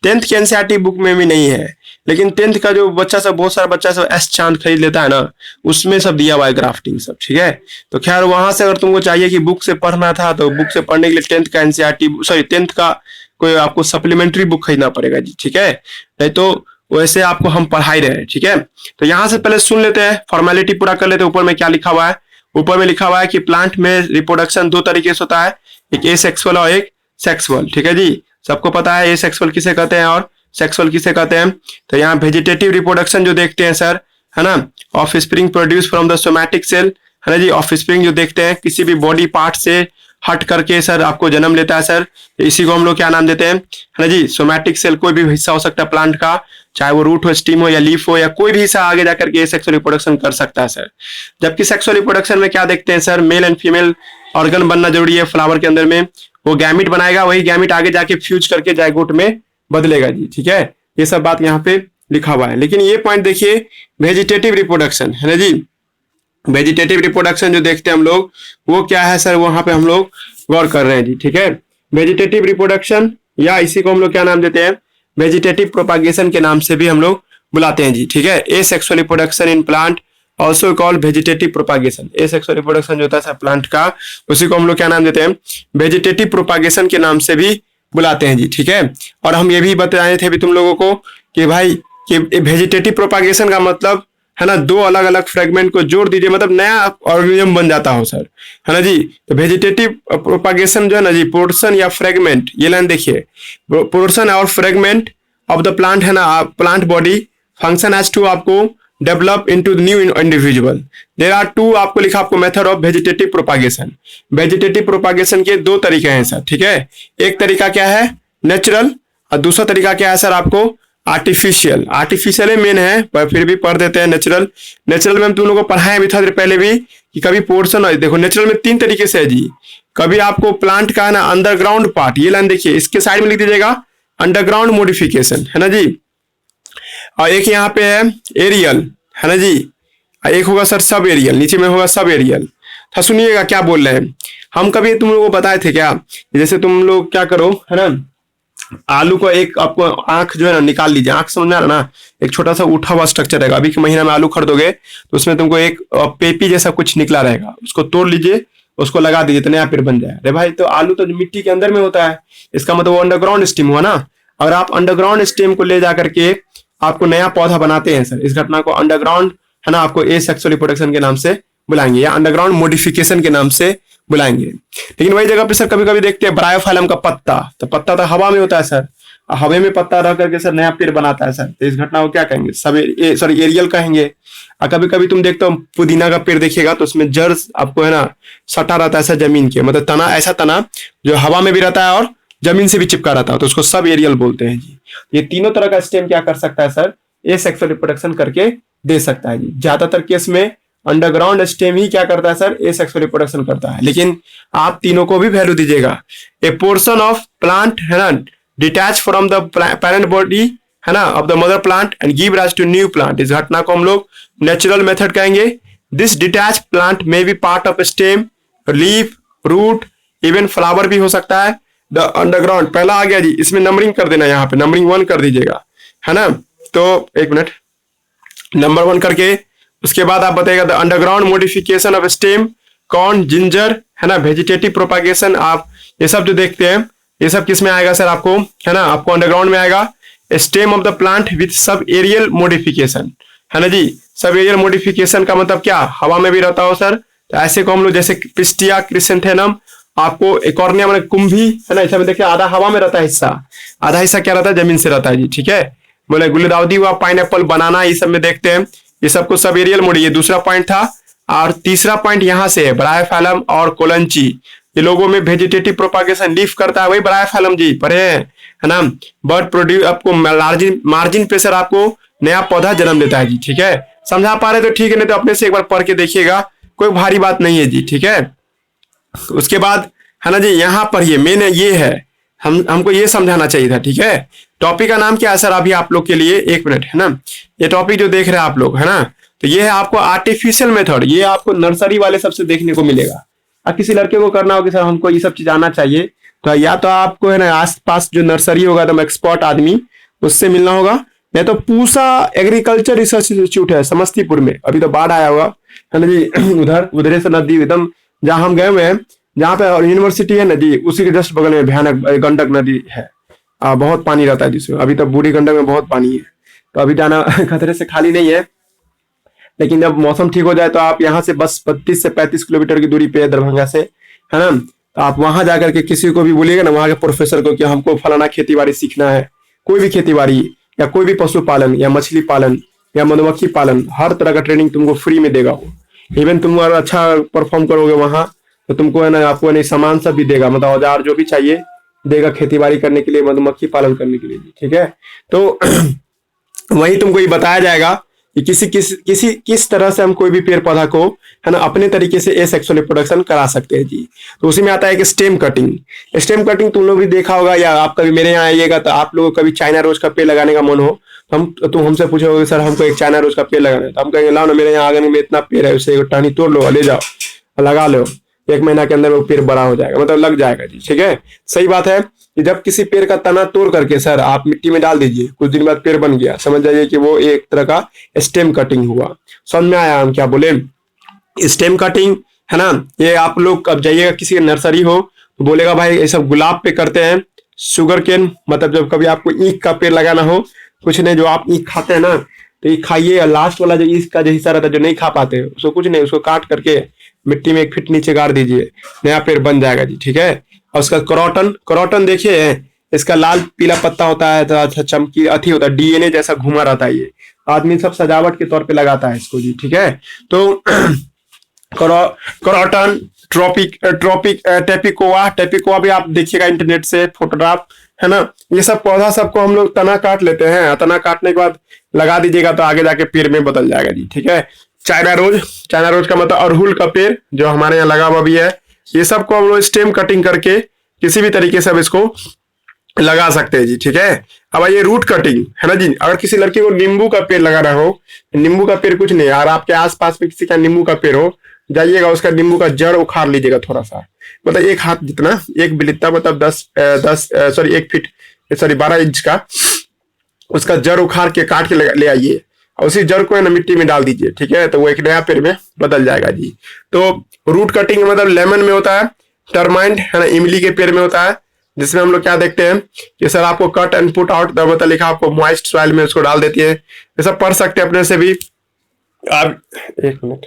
10th के एनसीईआरटी बुक में भी नहीं है, लेकिन 10th का जो बच्चा सब बहुत सारा बच्चा सब एस चांद खरीद लेता है ना, उसमें सब दिया हुआ है ग्राफ्टिंग सब, ठीक है। तो खैर वहां से अगर तुमको चाहिए कि बुक से पढ़ना था तो बुक से पढ़ने के लिए 10th का एनसीईआरटी सॉरी 10th का कोई आपको सप्लीमेंट्री बुक खरीदना पड़ेगा जी, ठीक है। नहीं तो वैसे आपको हम पढ़ा ही रहे हैं, ठीक है। तो यहाँ से पहले सुन लेते हैं, फॉर्मेलिटी पूरा कर लेते हैं। ऊपर में क्या लिखा हुआ है, ऊपर में लिखा हुआ है कि प्लांट में रिप्रोडक्शन 2 तरीके से होता है, एक एसेक्सुअल और एक सेक्सुअल, ठीक है जी। सबको पता है एसेक्सुअल किसे कहते हैं और सेक्सुअल किसे कहते हैं। तो यहाँ वेजिटेटिव रिप्रोडक्शन जो देखते हैं सर, है ना, offspring produce from the somatic cell, है ना जी। ऑफ स्प्रिंग जो देखते हैं किसी भी बॉडी पार्ट से हट करके सर आपको जन्म लेता है सर, इसी को हम लोग क्या नाम देते हैं, है ना जी, सोमैटिक सेल। कोई भी हिस्सा हो सकता है प्लांट का, चाहे वो रूट हो, स्टीम हो या लीफ हो, या कोई भी हिस्सा आगे जाकर के सेक्सुअल रिप्रोडक्शन कर सकता है सर। जबकि सेक्सुअल रिप्रोडक्शन में क्या देखते हैं sir, mail and female organ बनना जरूरी है फ्लावर के अंदर में, वो गैमिट बनाएगा, वही गैमिट आगे जाके फ्यूज करके जाइगोट में बदलेगा जी, ठीक है। ये सब बात यहाँ पे लिखा हुआ है। लेकिन ये पॉइंट देखिए वेजिटेटिव रिप्रोडक्शन, है ना जी। वेजिटेटिव रिप्रोडक्शन जो देखते हैं हम लोग वो क्या है सर, वहां पे हम लोग गौर कर रहे हैं जी, ठीक है। वेजिटेटिव रिप्रोडक्शन या इसी को हम लोग क्या नाम देते हैं, वेजिटेटिव प्रोपागेशन के नाम से भी हम लोग बुलाते हैं जी, ठीक है। ए sexual reproduction in plant also called vegetative propagation. A sexual reproduction जो होता है प्लांट का, उसी को हम लोग क्या नाम देते हैं, वेजिटेटिव प्रोपागेशन के नाम से भी बुलाते हैं जी, ठीक है। और हम ये भी बताए थे अभी तुम लोगों को कि भाई कि वेजिटेटिव प्रोपागेशन का मतलब है ना 2 अलग अलग फ्रेगमेंट को जोड़ दीजिए, मतलब नया ऑर्गेनिज्म बन जाता हो सर, है ना जी। तो वेजिटेटिव प्रोपागेशन जो है ना जी, पोर्शन या फ्रेगमेंट, ये लाइन देखिए, पोर्शन और फ्रेगमेंट ऑफ द प्लांट है ना, plant body function as to आपको develop into new individual. There are 2 आपको लिखा आपको method of vegetative propagation. Vegetative propagation के 2 तरीके हैं सर, ठीक है। एक तरीका क्या है नेचुरल, और दूसरा तरीका क्या है सर आपको आर्टिफिशियल। आर्टिफिशियल मेन है पर फिर भी पढ़ देते हैं नेचुरल। नेचुरल में हम तुम लोगों को पढ़ाए अभी थोड़ी देर पहले भी कि कभी पोर्शन, देखो नेचुरल में 3 तरीके से है जी। कभी आपको प्लांट का है ना अंडरग्राउंड पार्ट, ये लाइन देखिए, इसके साइड में लिख दीजिएगा अंडरग्राउंड मॉडिफिकेशन, है ना जी। और एक यहाँ पे है एरियल, है ना जी, एक होगा सर सब एरियल, नीचे में होगा सब एरियल। था सुनिएगा क्या बोल रहे हैं हम, कभी तुम लोगों को बताए थे क्या, जैसे तुम लोग क्या करो है ना, आलू को एक आपको आंख जो है ना निकाल लीजिए, आंख समझ में आ रहा ना, एक छोटा सा उठा हुआ स्ट्रक्चर रहेगा। अभी के महीना में आलू खरीदोगे तो उसमें तुमको एक पेपी जैसा कुछ निकला रहेगा, उसको तोड़ लीजिए, उसको लगा दीजिए तो नया पेड़ बन जाए। अरे भाई तो आलू तो मिट्टी के अंदर में होता है, इसका मतलब वो अंडरग्राउंड स्टेम हुआ ना। अगर आप अंडरग्राउंड स्टेम को ले जाकर के आपको नया पौधा बनाते हैं सर, इस घटना को अंडरग्राउंड है ना आपको ए सेक्सुअल रिप्रोडक्शन के नाम से बुलाएंगे या अंडरग्राउंड मॉडिफिकेशन के नाम से बुलाएंगे। लेकिन वही जगह पे सर कभी कभी देखते हैं ब्रायोफाइलम का पत्ता, तो पत्ता तो हवा में होता है सर, हवा में पत्ता रह करके सर नया पेड़ बनाता है सर, तो इस घटना को क्या कहेंगे, सॉरी एरियल कहेंगे। और कभी कभी तुम देखते हो पुदीना का पेड़ देखिएगा तो उसमें जड़ आपको है ना सटा रहता है सर जमीन के, मतलब तना, ऐसा तना जो हवा में भी रहता है और जमीन से भी चिपका रहता है, तो उसको सब एरियल बोलते हैं जी। ये तीनों तरह का स्टेम क्या कर सकता है सर, ए सेक्सुअल रिप्रोडक्शन करके दे सकता है जी। ज्यादातर केस में अंडरग्राउंड स्टेम ही क्या करता है सर, एसेक्सुअल रिप्रोडक्शन करता है। लेकिन आप तीनों को भी वैल्यू दीजिएगा। ए पोर्शन ऑफ प्लांट है ना detach from the parent body है ना of the mother plant and give rise to new plant, इस घटना को हम लोग नेचुरल मेथड कहेंगे। This detach plant may be part of stem, leaf, root, even flower भी हो सकता है। द अंडरग्राउंड पहला आ गया जी, इसमें नंबरिंग कर देना, यहाँ पे नंबरिंग 1 कर दीजिएगा है ना। तो एक मिनट, नंबर 1 करके उसके बाद आप बताइएगा the underground modification of stem, corn, ginger है ना, वेजिटेटिव प्रोपागेशन। आप ये सब जो देखते हैं ये सब किस में आएगा सर आपको, है ना, आपको अंडरग्राउंड में आएगा। Stem of the plant with sub aerial modification है ना जी। सब एरियल मॉडिफिकेशन का मतलब क्या, हवा में भी रहता हो सर। तो ऐसे को हम लोग जैसे पिस्टिया, क्रिसेंथेनम, आपको एकॉर्निया मतलब कुंभी है ना, इसमें देखिए आधा हवा में रहता है हिस्सा, आधा हिस्सा क्या रहता है, जमीन से रहता है जी। ठीक है, बोले गुलदाउदी हुआ, पाइनएप्पल, बनाना, ये सब में देखते हैं ये सबको सब एरियल मोडी। ये दूसरा पॉइंट था। और तीसरा पॉइंट यहाँ से है ब्रायोफाइलम और कोलंची, ये लोगों में वेजिटेटिव प्रोपागेशन लीफ करता है, वही ब्रायोफाइलम जी पढ़े हैं है ना। बर्ड प्रोड्यूस आपको मार्जिन प्रेशर आपको नया पौधा जन्म देता है जी। ठीक है, समझा पा रहे तो ठीक है, नहीं तो अपने से एक बार पढ़ के देखिएगा, कोई भारी बात नहीं है जी। ठीक है, उसके बाद है ना जी, यहाँ पर ये मेन ये है, हमको ये समझाना चाहिए था। ठीक है, टॉपिक का नाम क्या है सर अभी आप लोग के लिए, एक मिनट है ना, ये टॉपिक जो देख रहे हैं आप लोग है ना, तो ये है आपको आर्टिफिशियल मेथड, ये आपको नर्सरी वाले सबसे देखने को मिलेगा। अब किसी लड़के को करना हो कि सर हमको ये सब चीज आना चाहिए, तो या तो आपको है ना आस पास जो नर्सरी होगा एकदम एक्सपर्ट आदमी, उससे मिलना होगा, नहीं तो पूसा एग्रीकल्चर रिसर्च इंस्टीट्यूट है समस्तीपुर में, अभी तो बाढ़ आया होगा है ना जी। उधर से नदी एकदम जहां हम गए हुए हैं, जहाँ पे यूनिवर्सिटी है नदी, उसी के जस्ट बगल में भयानक गंडक नदी है। बहुत पानी रहता है जिसमें, अभी तो बूढ़ी गंडक में बहुत पानी है, तो अभी जाना खतरे से खाली नहीं है। लेकिन जब मौसम ठीक हो जाए तो आप यहाँ से बस 32 से 35 किलोमीटर की दूरी पे है दरभंगा से है ना, तो आप वहां जाकर के किसी को भी बोलिएगा ना, वहां के प्रोफेसर को कि हमको फलाना खेती बाड़ी सीखना है, कोई भी खेती बाड़ी या कोई भी पशु पालन या मछली पालन या मधुमक्खी पालन, हर तरह का ट्रेनिंग तुमको फ्री में देगा वो। इवन तुम अगर अच्छा परफॉर्म करोगे वहां, तो तुमको है ना, आपको है ना सामान सब भी देगा, मतलब औजार जो भी चाहिए देगा खेती बाड़ी करने के लिए, मधुमक्खी पालन करने के लिए। ठीक है, तो वही तुमको ये बताया जाएगा कि किस तरह से हम कोई भी पेड़ पौधा को है ना अपने तरीके से एसेक्सुअल रिप्रोडक्शन करा सकते हैं जी। तो उसी में आता है कि स्टेम कटिंग। स्टेम कटिंग तुम लोग भी देखा होगा, या आप कभी मेरे यहाँ आइएगा तो आप लोगों को कभी चाइना रोज का पेड़ लगाने का मन हो, तुम हमसे पूछोगे सर हमको एक चाइना रोज का पेड़ लगाना है, तो हम कहेंगे लाओ ना, मेरे यहाँ आंगन में इतना पेड़ है, उससे एक टहनी तोड़ लो, ले जाओ लगा लो, 1 महीना के अंदर वो पेड़ बड़ा हो जाएगा, मतलब लग जाएगा जी। ठीक है, सही बात है कि जब किसी पेड़ का तना तोड़ करके सर आप मिट्टी में डाल दीजिए, कुछ दिन बाद पेड़ बन गया, समझ जाइए कि वो एक तरह का स्टेम कटिंग हुआ। समझ में आया हम क्या बोले, स्टेम कटिंग है ना। ये आप लोग अब जाइएगा किसी नर्सरी हो तो बोलेगा भाई ये सब गुलाब पे करते हैं, शुगर केन मतलब जब कभी आपको ईख का पेड़ लगाना हो, कुछ नहीं, जो आप ईख खाते हैं ना, तो ये खाइए, लास्ट वाला जो ईख का जो हिस्सा रहता है जो नहीं खा पाते, उसको कुछ नहीं, उसको काट करके मिट्टी में 1 फीट नीचे गाड़ दीजिए, नया पेड़ बन जाएगा जी। ठीक है, और उसका करोटन देखिए, इसका लाल पीला पत्ता होता है, तो अच्छा चमकी अथी होता है, डीएनए जैसा घुमा रहता है, ये आदमी सब सजावट के तौर पे लगाता है इसको जी। ठीक है, तो करोटन, टेपिकोआ भी आप देखिएगा इंटरनेट से फोटोग्राफ है ना। ये सब पौधा सबको हम लोग तना काट लेते हैं, तना काटने के बाद लगा दीजिएगा तो आगे जाके पेड़ में बदल जाएगा जी। ठीक है, चाइना रोज का मतलब अड़हुल का पेड़ जो हमारे यहाँ लगा हुआ भी है, ये सबको हम लोग स्टेम कटिंग करके किसी भी तरीके से अब इसको लगा सकते हैं जी। ठीक है, अब ये रूट कटिंग है ना जी। अगर किसी लड़के को नींबू का पेड़ लगाना हो, नींबू का पेड़ कुछ नहीं, अगर आपके आसपास में किसी का नींबू का पेड़ हो, जाइएगा उसका नींबू का जड़ उखाड़ लीजिएगा थोड़ा सा, मतलब 1 हाथ जितना, 1 बिलित्ता मतलब 1 फीट 12 इंच का, उसका जड़ उखाड़ के काट के ले आइए, और उसी जड़ को है ना मिट्टी में डाल दीजिए। ठीक है, तो वो एक नया पेड़ में बदल जाएगा जी। तो रूट कटिंग मतलब लेमन में होता है, टर्माइंट है ना इमली के पेड़ में होता है, जिसमें हम लोग क्या देखते हैं कि सर आपको कट एंड पुट आउट मतलब लिखा आपको मॉइस्ट सॉइल में उसको डाल देती है, ये सब पढ़ सकते हैं अपने से भी आप। 1 मिनट,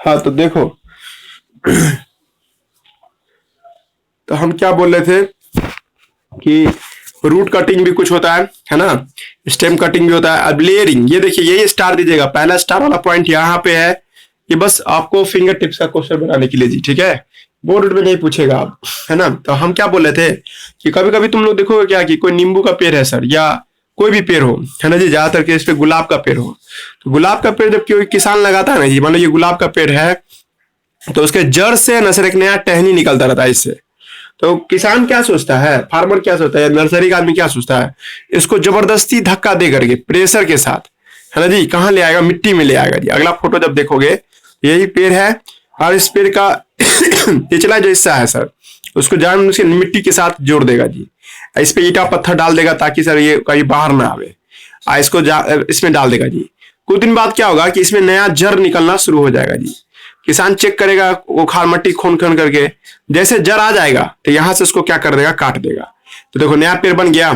हाँ तो देखो, तो हम क्या बोल रहे थे कि रूट कटिंग भी कुछ होता है ना, स्टेम कटिंग भी होता है। अब लेयरिंग, ये देखिए यही स्टार दीजिएगा, पहला स्टार वाला पॉइंट यहाँ पे है, ये बस आपको फिंगर टिप्स का क्वेश्चन बनाने के लिए जी, ठीक है, बोर्ड में नहीं पूछेगा आप, है ना। तो हम क्या बोल रहे थे कि कभी कभी तुम लोग देखोगे क्या कि कोई नींबू का पेड़ है सर, या कोई भी पेड़ हो, है ना जी, ज्यादातर केस पे गुलाब का पेड़ हो, तो गुलाब का पेड़ जब कोई किसान लगाता है ना जी, मान लो ये गुलाब का पेड़ है, तो उसके जड़ से न सर एक नया टहनी निकलता रहता है इससे। तो किसान क्या सोचता है, फार्मर क्या सोचता है, नर्सरी का आदमी क्या सोचता है, इसको जबरदस्ती धक्का दे करके प्रेशर के साथ, है ना जी, कहाँ ले आएगा, मिट्टी में ले आएगा जी। अगला फोटो जब देखोगे यही पेड़ है, और इस पेड़ का निचला जो हिस्सा है सर, उसको जान से मिट्टी के साथ जोड़ देगा जी, इस पे ईटा पत्थर डाल देगा ताकि सर ये कहीं बाहर ना आवे, इसको इसमें डाल देगा जी। कुछ दिन बाद क्या होगा कि इसमें नया जड़ निकलना शुरू हो जाएगा जी। किसान चेक करेगा वो खाल मट्टी खोन खोन करके, जैसे जड़ आ जाएगा तो यहां से उसको क्या कर देगा, काट देगा। तो देखो नया पेड़ बन गया,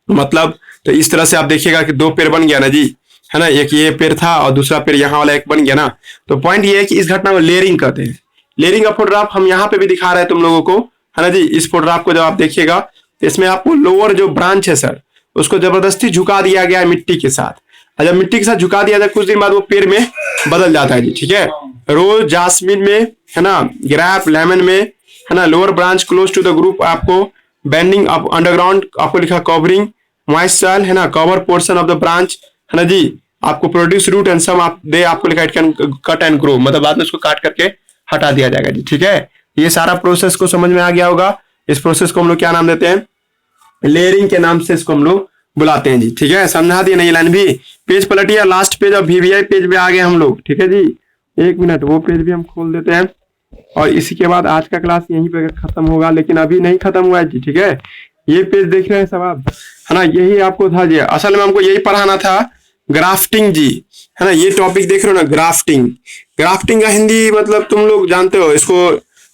मतलब तो इस तरह से आप देखिएगा कि दो पेड़ बन गया ना जी, है ना, एक ये पेड़ था और दूसरा पेड़ यहाँ वाला एक बन गया ना। तो पॉइंट ये है कि इस घटना को लेयरिंग कहते हैं। लेयरिंग का फोटोग्राफ हम यहाँ पे भी दिखा रहे हैं तुम लोगों को, है ना जी। इस फोटोग्राफ को जब आप देखिएगा तो इसमें आपको लोअर जो ब्रांच है सर, उसको जबरदस्ती झुका दिया गया है मिट्टी के साथ, और जब मिट्टी के साथ झुका दिया जाए कुछ दिन बाद वो पेड़ में बदल जाता है जी, ठीक है। रोज जास्मिन में, है ना, ग्रैप लेमन में, है ना, lower branch close to the group आपको बेंडिंग अप अंडरग्राउंड, आपको लिखा कवरिंग मॉइस्ट सॉइल, है ना, cover portion of the branch, है ना जी, आपको प्रोड्यूस रूट एंड सम आप दे, आपको लिखा it can cut and grow, मतलब बाद में उसको काट करके हटा दिया जाएगा जी, ठीक है। ये सारा प्रोसेस को समझ में आ गया होगा। इस प्रोसेस को हम लोग क्या नाम देते हैं, लेयरिंग के नाम से इसको हम लोग बुलाते हैं जी, ठीक है। समझा दिया नहीं लाइन भी। पेज पलटिए, लास्ट पेज और वीवीआई पेज पे आ गए हम लोग, ठीक है जी। एक मिनट, वो पेज भी हम खोल देते हैं, और इसी के बाद आज का क्लास यहीं पे खत्म होगा, लेकिन अभी नहीं खत्म हुआ है जी, ठीक है। ये पेज देख रहे हैं सब आप, है ना, यही आपको था जी, असल में हमको यही पढ़ाना था, ग्राफ्टिंग जी, है ना। ये टॉपिक देख रहे हो ना, ग्राफ्टिंग। ग्राफ्टिंग का हिंदी मतलब तुम लोग जानते हो इसको,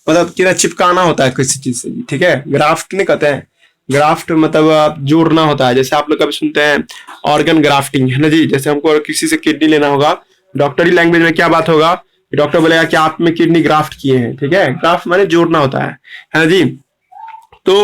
मतलब क्या चिपकाना होता है किसी चीज से जी, ठीक है। ग्राफ्ट नहीं कहते हैं, ग्राफ्ट मतलब आप जोड़ना होता है। जैसे आप लोग कभी सुनते हैं ऑर्गन ग्राफ्टिंग, है ना जी, जैसे हमको किसी से किडनी लेना होगा, डॉक्टरी लैंग्वेज में क्या बात होगा, डॉक्टर बोलेगा कि आप में किडनी ग्राफ्ट किए हैं, ठीक है। ग्राफ्ट माने जोड़ना होता है ना जी। तो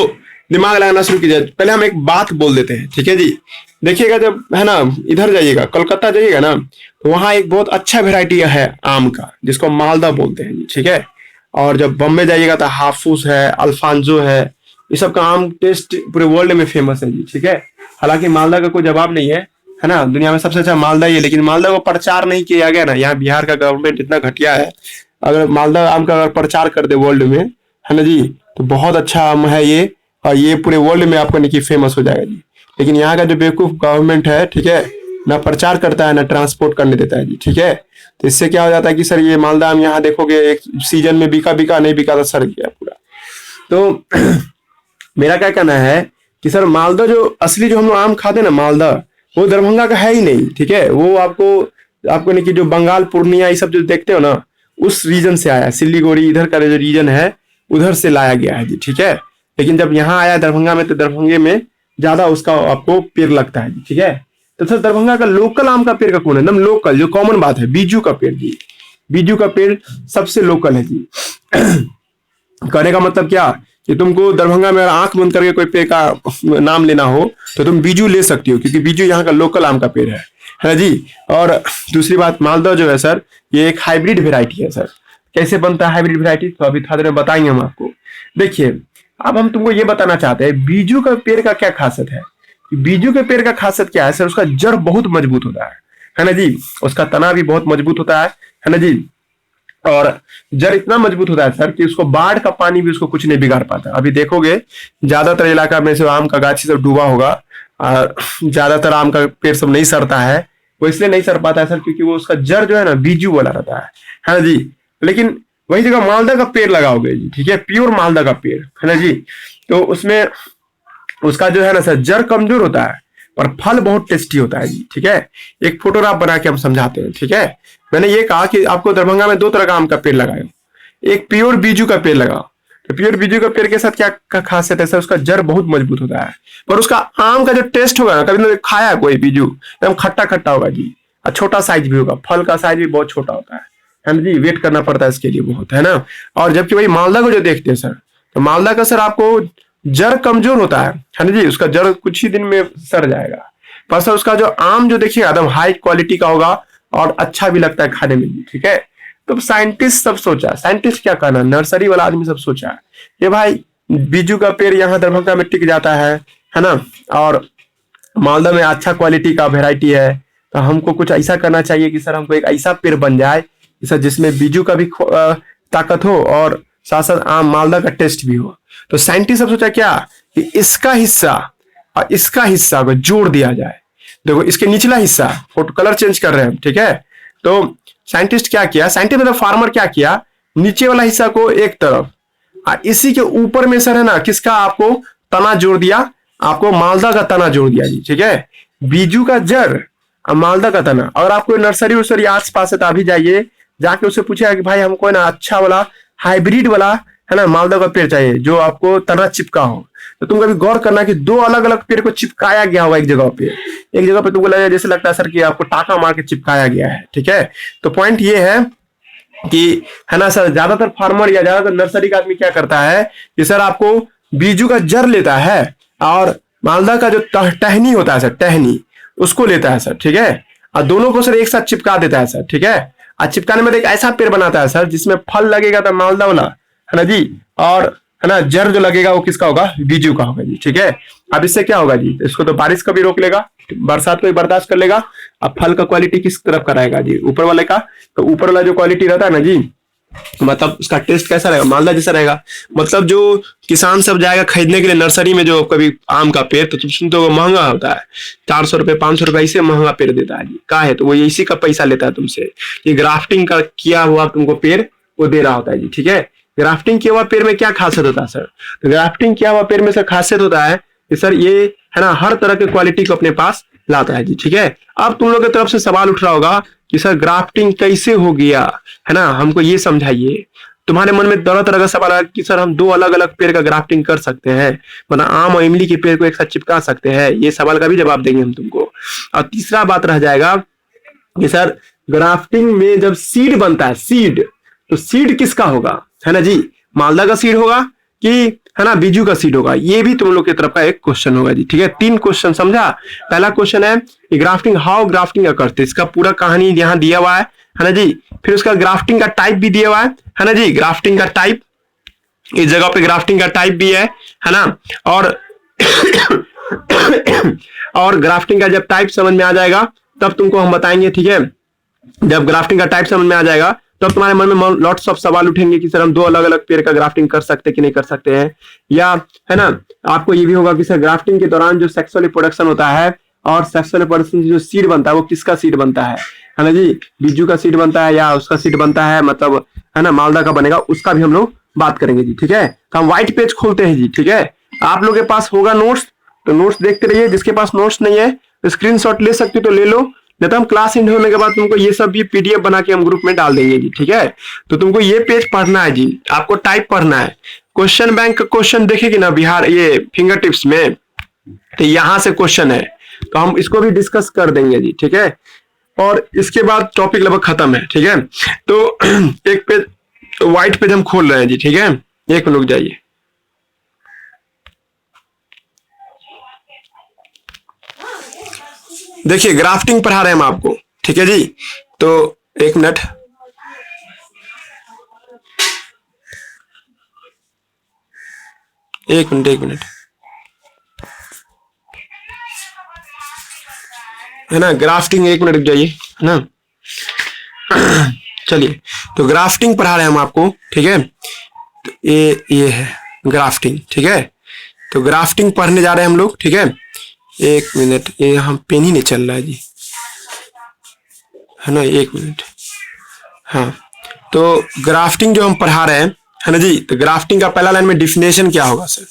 दिमाग लगाना शुरू कीजिए। पहले हम एक बात बोल देते हैं, ठीक है जी। देखिएगा जब, है ना, इधर जाइएगा, कोलकाता जाइएगा ना, तो वहाँ एक बहुत अच्छा वेराइटी है आम का, जिसको मालदा बोलते हैं जी, ठीक है। और जब बम्बे जाइएगा तो हाफूस है, अल्फांजो है, ये सब का आम टेस्ट पूरे वर्ल्ड में फेमस है जी, ठीक है। हालांकि मालदा का कोई जवाब नहीं है ना, दुनिया में सबसे अच्छा मालदा ही है, लेकिन मालदा को प्रचार नहीं किया गया ना। यहाँ बिहार का गवर्नमेंट इतना घटिया है, अगर मालदा आम का अगर प्रचार कर दे वर्ल्ड में, है ना जी, तो बहुत अच्छा आम है ये, और ये पूरे वर्ल्ड में आपको नहीं फेमस हो जाएगा जी। लेकिन यहाँ का जो बेवकूफ गवर्नमेंट है, ठीक है, ना प्रचार करता है ना ट्रांसपोर्ट करने देता है जी, ठीक है। तो इससे क्या हो जाता है कि सर ये मालदा आम यहाँ देखोगे एक सीजन में बिका बिका, नहीं बिका तो सड़ गया पूरा। तो मेरा क्या कहना है कि सर मालदा जो असली जो हम लोग आम खाते हैं ना, मालदा वो दरभंगा का है ही नहीं, ठीक है। वो आपको नहीं कि जो बंगाल पूर्णिया ये सब जो देखते हो ना, उस रीजन से आया है, सिल्लीगुड़ी इधर का जो रीजन है उधर से लाया गया है जी, ठीक है। लेकिन जब यहाँ आया दरभंगा में, तो दरभंगे में ज्यादा उसका आपको पेड़ लगता है जी, ठीक है। तो सर दरभंगा का लोकल आम का पेड़ का कौन है, एकदम लोकल जो कॉमन बात है, बीजू का पेड़ जी। बीजू का पेड़ सबसे लोकल है जी। कहने का मतलब क्या कि तुमको दरभंगा में आंख बंद करके कोई पेड़ का नाम लेना हो तो तुम बीजू ले सकती हो, क्योंकि बीजू यहाँ का लोकल आम का पेड़ है ना जी। और दूसरी बात, मालदा जो है सर, ये एक हाइब्रिड वेराइटी है सर। कैसे बनता है हाइब्रिड वेराइटी, तो अभी थोड़ी देर में बताएंगे हम आपको। देखिए अब हम तुमको ये बताना चाहते हैं बीजू का पेड़ का क्या खासियत है। बीजू के पेड़ का खासियत क्या है सर, उसका जड़ बहुत मजबूत होता है ना जी। उसका तना भी बहुत मजबूत होता है ना जी। और जड़ इतना मजबूत होता है सर कि उसको बाढ़ का पानी भी उसको कुछ नहीं बिगाड़ पाता। अभी देखोगे ज्यादातर इलाका में से आम का गाछी सब डूबा होगा, और ज्यादातर आम का पेड़ सब नहीं सड़ता है। वो इसलिए नहीं सड़ पाता है सर क्योंकि वो उसका जड़ जो है ना बीजू वाला रहता है ना जी। लेकिन वही जगह मालदा का पेड़ लगाओगे जी, ठीक है, प्योर मालदा का पेड़, है ना जी, तो उसमें उसका जो है ना सर जड़ कमजोर होता है पर फल बहुत टेस्टी होता है जी, ठीक है। एक फोटोग्राफ बना के हम समझाते हैं, ठीक है। मैंने ये कहा कि आपको दरभंगा में दो तरह का आम का पेड़ लगाओ, एक प्योर बीजू का पेड़ लगाओ। तो प्योर बीजू का पेड़ के साथ क्या खासियत है सर, उसका जड़ बहुत मजबूत होता है, पर उसका आम का जो टेस्ट होगा ना, कभी ना खाया कोई बीजू, एकदम खट्टा खट्टा होगा जी, और छोटा साइज भी होगा, फल का साइज भी बहुत छोटा होता है है ना जी, वेट करना पड़ता है इसके लिए बहुत, है ना। और जबकि वही मालदा को जो देखते हैं सर, तो मालदा का सर आपको जड़ कमजोर होता है ना जी, उसका जड़ कुछ ही दिन में सड़ जाएगा। पर सर उसका जो आम जो देखिए एकदम हाई क्वालिटी का होगा और अच्छा भी लगता है खाने में भी, ठीक है। तो साइंटिस्ट सब सोचा, साइंटिस्ट क्या कहना, नर्सरी वाला आदमी सब सोचा ये भाई बीजू का पेड़ यहाँ दरभंगा में टिक जाता है ना, और मालदा में अच्छा क्वालिटी का वेराइटी है, तो हमको कुछ ऐसा करना चाहिए कि सर हमको एक ऐसा पेड़ बन जाए कि सर जिसमें बीजू का भी ताकत हो और साथ साथ आम मालदा का टेस्ट भी हो। तो साइंटिस्ट सब सोचा क्या कि इसका हिस्सा और इसका हिस्सा को जोड़ दिया जाए। देखो इसके निचला हिस्सा, फोटो कलर चेंज कर रहे हैं, ठीक है। तो साइंटिस्ट क्या किया, साइंटिस्ट मतलब फार्मर क्या किया, नीचे वाला हिस्सा को एक तरफ और इसी के ऊपर में सर है ना किसका आपको तना जोड़ दिया, आपको मालदा का तना जोड़ दिया जी, ठीक है। बीजू का जड़ और मालदा का तना। और आपको नर्सरी वर्सरी आस पास है तो अभी जाइए, जाके उससे पूछेगा कि भाई हमको ना अच्छा वाला हाइब्रिड वाला है ना मालदा का पेड़ चाहिए जो आपको तना चिपका हो। तो तुम कभी गौर करना कि दो अलग अलग पेड़ को चिपकाया गया होगा एक जगह पे, एक जगह पे तुमको लगेगा जैसे लगता है सर कि आपको टाका मार के चिपकाया गया है, ठीक है। तो पॉइंट ये है कि है ना सर, ज्यादातर फार्मर या ज्यादातर नर्सरी का आदमी क्या करता है कि सर आपको बीजू का जड़ लेता है और मालदा का जो टहनी होता है सर, टहनी उसको लेता है सर, ठीक है, और दोनों को सर एक साथ चिपका देता है सर, ठीक है। और चिपकाने में एक ऐसा पेड़ बनाता है सर जिसमें फल लगेगा तो मालदा वाला है ना जी, और है ना जड़ जो लगेगा वो किसका होगा, बीजू का होगा जी, ठीक है। अब इससे क्या होगा जी, इसको तो बारिश का भी रोक लेगा, बरसात को भी बर्दाश्त कर लेगा। अब फल का क्वालिटी किस तरफ का रहेगा जी, ऊपर वाले का। तो ऊपर वाला जो क्वालिटी रहता है ना जी, मतलब उसका टेस्ट कैसा रहेगा, मालदा जैसा रहेगा। मतलब जो किसान सब जाएगा खरीदने के लिए नर्सरी में जो कभी आम का पेड़, तो तुम सुनते हो महंगा होता है, 400 रुपए 500 रुपए ऐसे महंगा पेड़ देता है जी, का है तो वो इसी का पैसा लेता है तुमसे, ये ग्राफ्टिंग का किया हुआ तुमको पेड़ वो दे रहा होता है जी, ठीक है। ग्राफ्टिंग किया हुआ पेड़ में क्या खासियत होता है सर, तो ग्राफ्टिंग किया हुआ पेड़ में सर खासियत होता है कि सर ये है ना हर तरह के क्वालिटी को अपने पास लाता है जी, ठीक है। अब तुम लोग की तरफ से सवाल उठ रहा होगा कि सर ग्राफ्टिंग कैसे हो गया, है ना, हमको ये समझाइए। तुम्हारे मन में तरह तरह का सवाल है कि सर हम दो अलग अलग पेड़ का ग्राफ्टिंग कर सकते हैं, मतलब आम और इमली के पेड़ को एक साथ चिपका सकते हैं, ये सवाल का भी जवाब देंगे हम तुमको। और तीसरा बात रह जाएगा कि सर ग्राफ्टिंग में जब सीड बनता है, सीड, तो सीड किसका होगा, है ना जी, मालदा का सीड होगा कि है ना बीजू का सीड होगा, ये भी तुम लोग की तरफ का एक क्वेश्चन होगा जी, ठीक है। 3 क्वेश्चन समझा। पहला क्वेश्चन है कि ग्राफ्टिंग, हाउ ग्राफ्टिंग करते, इसका पूरा कहानी यहाँ दिया हुआ है ना जी। फिर उसका ग्राफ्टिंग का टाइप भी दिया हुआ है ना जी, ग्राफ्टिंग का टाइप, इस जगह पे ग्राफ्टिंग का टाइप भी है ना। और और ग्राफ्टिंग का जब टाइप समझ में आ जाएगा तब तुमको हम बताएंगे, ठीक है। जब ग्राफ्टिंग का टाइप समझ में आ जाएगा तब तो तुम्हारे मन में लॉट्स ऑफ सवाल उठेंगे कि सर हम दो अलग अलग पेड़ का ग्राफ्टिंग कर सकते कि नहीं कर सकते हैं, या है ना आपको ये भी होगा कि सर ग्राफ्टिंग के दौरान जो सेक्सुअल रिप्रोडक्शन होता है और सेक्सुअल रिप्रोडक्शन जो सीड बनता है वो किसका सीड बनता है ना जी, बीजू का सीड बनता है या उसका सीड बनता है, मतलब है ना मालदा का बनेगा, उसका भी हम लोग बात करेंगे जी, ठीक है। तो हम व्हाइट पेज खोलते हैं जी, ठीक है। आप लोग के पास होगा नोट्स, तो नोट्स देखते रहिए, जिसके पास नोट्स नहीं है तो स्क्रीनशॉट ले सकते तो ले लो, नहीं तो हम क्लास एंड होने के बाद तुमको ये सब भी पीडीएफ बना के हम ग्रुप में डाल देंगे जी, ठीक है। तो तुमको ये पेज पढ़ना है जी, आपको टाइप पढ़ना है। क्वेश्चन बैंक का क्वेश्चन देखेगी ना बिहार ये फिंगर टिप्स में, तो यहां से क्वेश्चन है, तो हम इसको भी डिस्कस कर देंगे जी, ठीक है। और इसके बाद टॉपिक लगभग खत्म है, ठीक है। तो एक पेज व्हाइट पेज हम खोल रहे हैं जी, ठीक है। एक मिनट रुक जाइए। देखिए ग्राफ्टिंग पढ़ा रहे हैं हम आपको, ठीक है जी। तो एक मिनट, एक मिनट है ना, ग्राफ्टिंग, एक मिनट रुक जाइए, है ना। चलिए, तो ग्राफ्टिंग पढ़ा रहे हैं हम आपको, ठीक है। तो ये है ग्राफ्टिंग, ठीक है। तो ग्राफ्टिंग पढ़ने जा रहे हैं हम लोग, ठीक है। एक मिनट, ये हम पेन ही नहीं चल रहा है जी, है ना, एक मिनट। हाँ, तो ग्राफ्टिंग जो हम पढ़ा रहे हैं है ना जी, तो ग्राफ्टिंग का पहला लाइन में डिफिनेशन क्या होगा सर,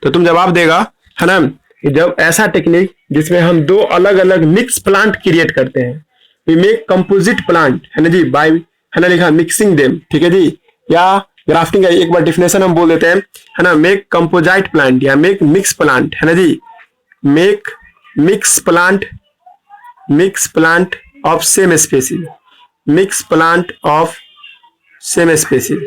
तो तुम जवाब देगा, है ना, जब ऐसा टेक्निक जिसमें हम दो अलग अलग मिक्स प्लांट क्रिएट करते हैं, वी मेक कंपोजिट प्लांट, है ना जी, बाय, है ना लिखा मिक्सिंग देम, ठीक है जी। या ग्राफ्टिंग का एक बार डिफिनेशन हम बोल देते हैं, है ना, मेक कंपोजाइट प्लांट या मेक मिक्स प्लांट, है ना जी, make mix plant of same species, mix plant of same species.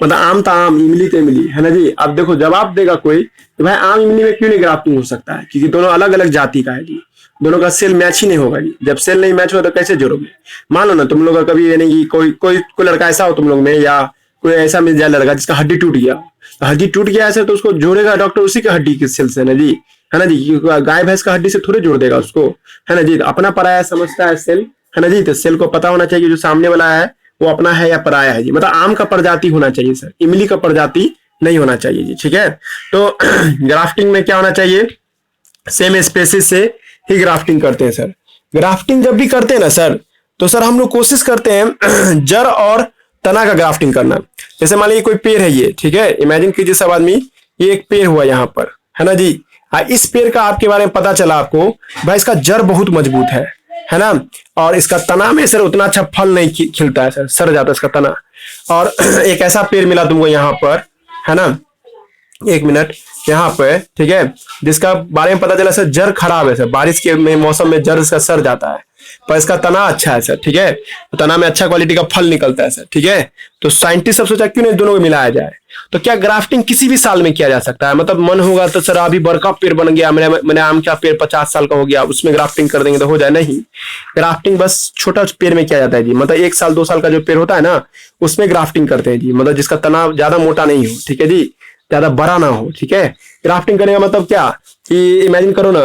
मतलब आम तो आम, इमली तो इमली, है ना जी। अब देखो जवाब देगा कोई तो भाई आम इमली में क्यों नहीं ग्राफ्टिंग हो सकता है, क्योंकि दोनों अलग अलग जाति का है जी, दोनों का सेल मैच ही नहीं होगा जी। जब सेल नहीं मैच होगा तो कैसे जोड़ोगे। मान लो ना तुम लोग का कभी यानी कि कोई लड़का ऐसा हो तुम लोग में, या कोई ऐसा मिल जाए लड़का जिसका हड्डी टूट गया, तो हड्डी टूट गया ऐसे तो उसको जोड़ेगा डॉक्टर उसी के हड्डी के सेल से ना जी, है ना जी। गाय भैंस का हड्डी से थोड़े जोड़ देगा उसको, है ना जी। अपना पराया समझता है सेल, है ना जी। तो सेल को पता होना चाहिए जो सामने वाला है वो अपना है या पराया है जी। मतलब आम का प्रजाति होना चाहिए सर, इमली का प्रजाति नहीं होना चाहिए जी, ठीक है। तो ग्राफ्टिंग में क्या होना चाहिए, सेम स्पेसिस से ही ग्राफ्टिंग करते हैं सर। ग्राफ्टिंग जब भी करते हैं ना सर, तो सर हम लोग कोशिश करते हैं जड़ और तना का ग्राफ्टिंग करना। जैसे मान लीजिए कोई पेड़ है ये, ठीक है, इमेजिन कीजिए सब आदमी, ये एक पेड़ हुआ यहाँ पर, है ना जी। इस पेड़ का आपके बारे में पता चला आपको, भाई इसका जड़ बहुत मजबूत है ना, और इसका तना में सर उतना अच्छा फल नहीं खिलता है सर, सड़ जाता है इसका तना। और एक ऐसा पेड़ मिला तुमको यहाँ पर, है ना, एक मिनट, यहाँ पे, ठीक है, जिसका बारे में पता चला सर जड़ खराब है सर, बारिश के मौसम में जड़ इसका सड़ जाता है, पर इसका तना अच्छा है सर, ठीक है, तो तना में अच्छा क्वालिटी का फल निकलता है सर, ठीक है। तो साइंटिस्ट सब सोचा क्यों नहीं दोनों को मिलाया जाए। तो क्या ग्राफ्टिंग किसी भी साल में किया जा सकता है, मतलब मन होगा तो सर अभी बड़का पेड़ बन गया, मैंने आम का पेड़ 50 साल का हो गया, उसमें ग्राफ्टिंग कर देंगे तो हो जाए, नहीं। ग्राफ्टिंग बस छोटा पेड़ में किया जाता है जी, मतलब 1 साल 2 साल का जो पेड़ होता है ना उसमें ग्राफ्टिंग करते हैं जी, मतलब जिसका तना ज्यादा मोटा नहीं हो, ठीक है जी, ज्यादा बड़ा ना हो, ठीक है। ग्राफ्टिंग करने का मतलब क्या कि इमेजिन करो ना,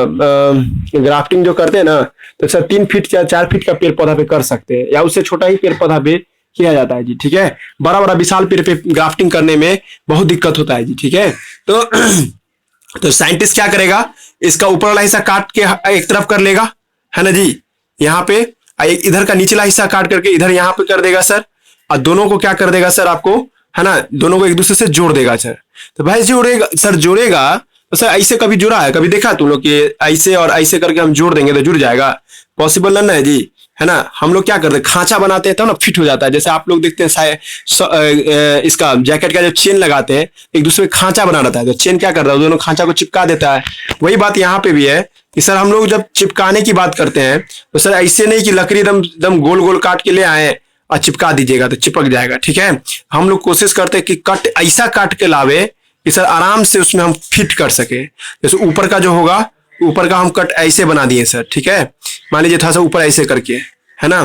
ग्राफ्टिंग जो करते हैं ना तो सर 3 फीट या 4 फीट का पेड़ पौधा पे कर सकते हैं, या उससे छोटा ही पेड़ पौधा पे किया जाता है जी, ठीक है। बड़ा बड़ा विशाल पेड़ पे ग्राफ्टिंग करने में बहुत दिक्कत होता है जी, ठीक है। तो साइंटिस्ट क्या करेगा, इसका ऊपर वाला हिस्सा काट के एक तरफ कर लेगा, है ना जी, यहाँ पे इधर का निचला हिस्सा काट करके इधर यहाँ पे कर देगा सर, और दोनों को क्या कर देगा सर आपको, है ना, दोनों को एक दूसरे से जोड़ देगा सर। तो भाई जोड़ेगा सर, जोड़ेगा तो सर ऐसे कभी जुड़ा है, कभी देखा तुम लोग कि ऐसे और ऐसे करके हम जोड़ देंगे तो जुड़ जाएगा, पॉसिबल नहीं है जी, है ना। हम लोग क्या करते हैं, खांचा बनाते हैं तो ना फिट हो जाता है। जैसे आप लोग देखते हैं इसका जैकेट का जो चेन लगाते हैं, एक दूसरे में खांचा बना रहता है, तो चेन क्या करता है, दोनों खांचा को चिपका देता है। वही बात यहाँ पे भी है कि सर हम लोग जब चिपकाने की बात करते हैं तो सर ऐसे नहीं कि लकड़ी एकदम गोल गोल काट के ले आए और चिपका दीजिएगा तो चिपक जाएगा, ठीक है। हम लोग कोशिश करते हैं कि कट ऐसा काट के लावे कि सर आराम से उसमें हम फिट कर सके। जैसे ऊपर का जो होगा, ऊपर का हम कट ऐसे बना दिए सर, ठीक है, मान लीजिए थोड़ा सा ऊपर ऐसे करके, है ना,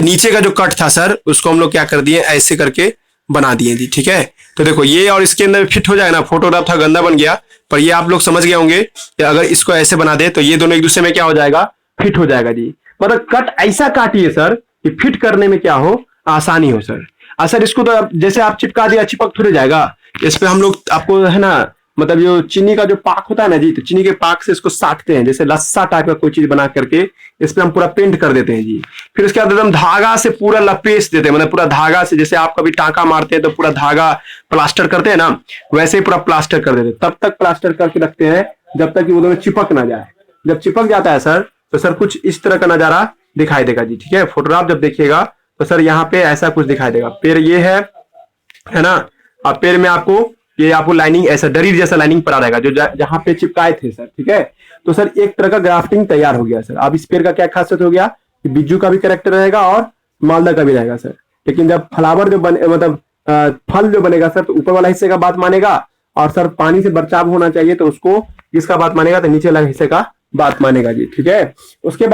नीचे का जो कट था सर उसको हम लोग क्या कर दिए, ऐसे करके बना दिए जी, ठीक है। तो देखो ये और इसके अंदर फिट हो जाएगा ना, फोटोग्राफ था गंदा बन गया, पर ये आप लोग समझ गए होंगे कि अगर इसको ऐसे बना दे तो ये दोनों एक दूसरे में क्या हो जाएगा, फिट हो जाएगा जी। मतलब कट ऐसा काटिए सर कि फिट करने में क्या हो, आसानी हो सर। सर इसको तो जैसे आप चिपका दिया, चिपक थोड़े जाएगा। इस पे हम लोग आपको, है ना, मतलब जो चीनी का जो पाक होता है ना जी, तो चीनी के पाक से इसको साटते हैं, जैसे लस्सा टाइप का कोई चीज बना करके इस पे हम पूरा पेंट कर देते हैं जी। फिर उसके बाद एकदम धागा से पूरा लपेट देते हैं, मतलब पूरा धागा से, जैसे आप कभी टाँका मारते हैं तो पूरा धागा प्लास्टर करते हैं ना, वैसे ही पूरा प्लास्टर कर देते हैं। तब तक प्लास्टर करके रखते हैं जब तक कि वो दोनों चिपक ना जाए। जब चिपक जाता है सर तो सर कुछ इस तरह का नजारा दिखाई देगा जी, ठीक है। फोटोग्राफ जब देखिएगा तो सर यहाँ पे ऐसा कुछ दिखाई देगा, पेड़ ये है ना, और पेड़ में आपको लाइनिंग ऐसा डरी जैसा लाइनिंग पड़ा रहेगा जो जहां पे चिपकाए थे सर, ठीक है। तो सर एक तरह का ग्राफ्टिंग तैयार हो गया सर। अब इस पेड़ का क्या खासियत हो गया कि बिज्जू का भी कैरेक्टर रहेगा और मालदा का भी रहेगा सर। लेकिन जब फ्लावर जो बने, मतलब फल जो बनेगा सर, तो ऊपर वाला हिस्से का बात मानेगा, और सर पानी से बचाव होना चाहिए तो उसको किसका बात मानेगा, तो नीचे वाला हिस्से का बात मानेगा जी, ठीक है। उसके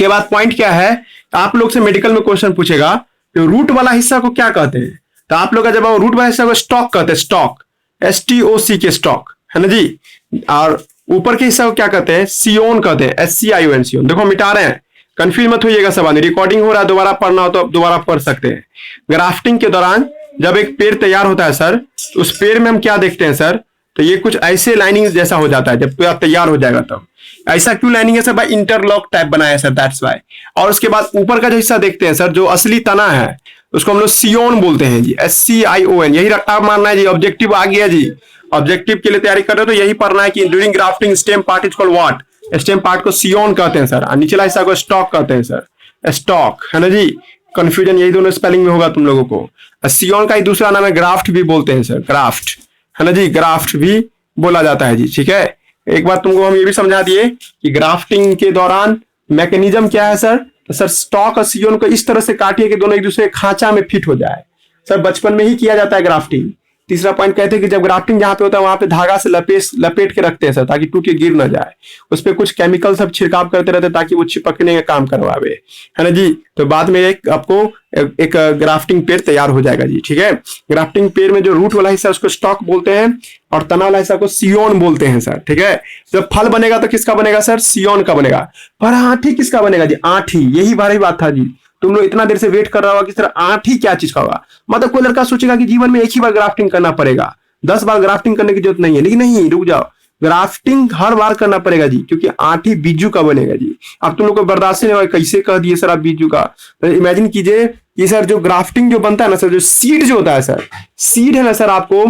बाद पॉइंट क्या है, आप लोग से मेडिकल में क्वेश्चन पूछेगा कि रूट वाला हिस्सा को क्या कहते हैं, तो आप लोग का जवाब रूट वाला हिस्सा को स्टॉक कहते हैं, स्टॉक, STOC के स्टॉक, है ना जी। और ऊपर के हिस्सा को क्या कहते हैं, सियोन कहते हैं, SCION, सियोन। देखो मिटा रहे हैं, कंफ्यूज मत होइएगा सब आदमी, रिकॉर्डिंग हो रहा है, दोबारा पढ़ना हो तो दोबारा पढ़ सकते हैं। ग्राफ्टिंग के दौरान जब एक पेड़ तैयार होता है सर, तो उस पेड़ में हम क्या देखते हैं सर, तो ये कुछ ऐसे लाइनिंग जैसा हो जाता है जब पेड़ तैयार हो जाएगा तब। ऐसा क्यों लाइनिंग है सर, भाई इंटरलॉक टाइप बनाया है सर, दैट्स वाई। और उसके बाद ऊपर का जो हिस्सा देखते हैं सर, जो असली तना है उसको हम लोग सियोन बोलते हैं जी, SCION। यही रट्टा मारना है जी, ऑब्जेक्टिव आ गया जी। ऑब्जेक्टिव के लिए तैयारी कर रहे हो तो यही पढ़ना है कि during grafting stem part is called what, stem part को सियोन कहते हैं सर, और निचला हिस्सा को स्टॉक कहते हैं सर, स्टॉक, है ना जी। कंफ्यूजन यही दोनों स्पेलिंग में होगा तुम लोगों को। सियोन का ही दूसरा नाम है ग्राफ्ट भी बोलते हैं सर, ग्राफ्ट, है ना जी, ग्राफ्ट भी बोला जाता है जी। ठीक है, एक बार तुमको हम ये भी समझा दिए कि ग्राफ्टिंग के दौरान मैकेनिज्म क्या है सर। तो सर स्टॉक और सियोन को इस तरह से काटिए कि दोनों एक दूसरे के खांचा में फिट हो जाए। सर बचपन में ही किया जाता है ग्राफ्टिंग। तीसरा पॉइंट कहते हैं कि जब ग्राफ्टिंग जहां पे होता है वहां पे धागा से लपेट के रखते हैं सर, ताकि टूट के गिर ना जाए। उस पर कुछ केमिकल सब छिड़काव करते रहते हैं ताकि वो चिपकने का काम करवावे, है ना जी। तो बाद में एक आपको एक ग्राफ्टिंग पेड़ तैयार हो जाएगा जी। ठीक है, ग्राफ्टिंग पेड़ में जो रूट वाला हिस्सा उसको स्टॉक बोलते हैं और तना वाला हिस्सा को सियोन बोलते हैं सर। ठीक है, जब फल बनेगा तो किसका बनेगा सर, सियोन का बनेगा। पर आठी किसका बनेगा जी, आठी। यही भारी बात था जी, तुम लोग इतना देर से वेट कर रहा होगा कि सर आठी क्या चीज का होगा। मतलब कोई लड़का सोचेगा कि जीवन में एक ही बार ग्राफ्टिंग करना पड़ेगा, 10 बार ग्राफ्टिंग करने की जरूरत नहीं है। लेकिन नहीं, रुक जाओ, ग्राफ्टिंग हर बार करना पड़ेगा जी, क्योंकि आठी बीजू का बनेगा जी। अब तुम लोग को बर्दाश्त नहीं होगा, कैसे कह दिए सर आप बीजू का। तो इमेजिन कीजिए कि सर जो ग्राफ्टिंग जो बनता है ना सर, जो सीड जो होता है सर, सीड है ना सर, आपको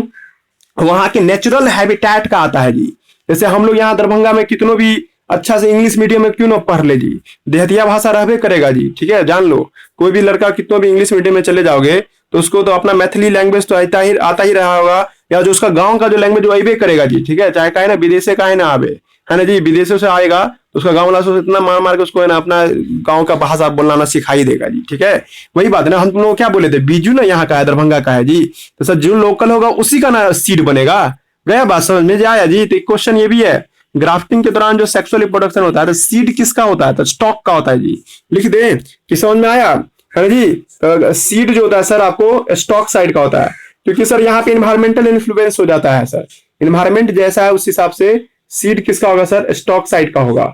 वहां के नेचुरल हैबिटेट का आता है जी। जैसे हम लोग यहाँ दरभंगा में कितनों भी अच्छा से इंग्लिश मीडियम में क्यों ना पढ़ ले जी, देहतिया भाषा रहबे करेगा जी। ठीक है, जान लो, कोई भी लड़का कितनों भी इंग्लिश मीडियम में चले जाओगे तो उसको तो अपना मैथिली लैंग्वेज तो आता ही रहा होगा, या जो उसका गांव का जो लैंग्वेज वो अबे करेगा जी। ठीक है, चाहे कहे ना विदेश से कहे ना आवे, है ना जी, विदेशों से आएगा तो उसका गाँव वाला से इतना मार मार के उसको है ना अपना गाँव का भाषा बोलना ना सिखाई देगा जी। ठीक है, वही बात है ना, हम तुम लोग क्या बोले थे, बीजू ना यहाँ का है, दरभंगा का है जी। तो सर जो लोकल होगा उसी का ना सीड बनेगा। गया बात समझ में आया जी। तो एक क्वेश्चन ये भी है, ग्राफ्टिंग के दौरान जो सेक्सुअल रिप्रोडक्शन होता है तो सीड किसका होता है, तो स्टॉक का होता है जी। लिख दे कि समझ में आया है जी। तो सीड जो होता है सर आपको स्टॉक साइड का होता है, क्योंकि सर यहाँ पे इन्वायरमेंटल इन्फ्लुएंस हो जाता है सर, इन्वायरमेंट जैसा है उस हिसाब से सीड किसका होगा सर, स्टॉक साइड का होगा।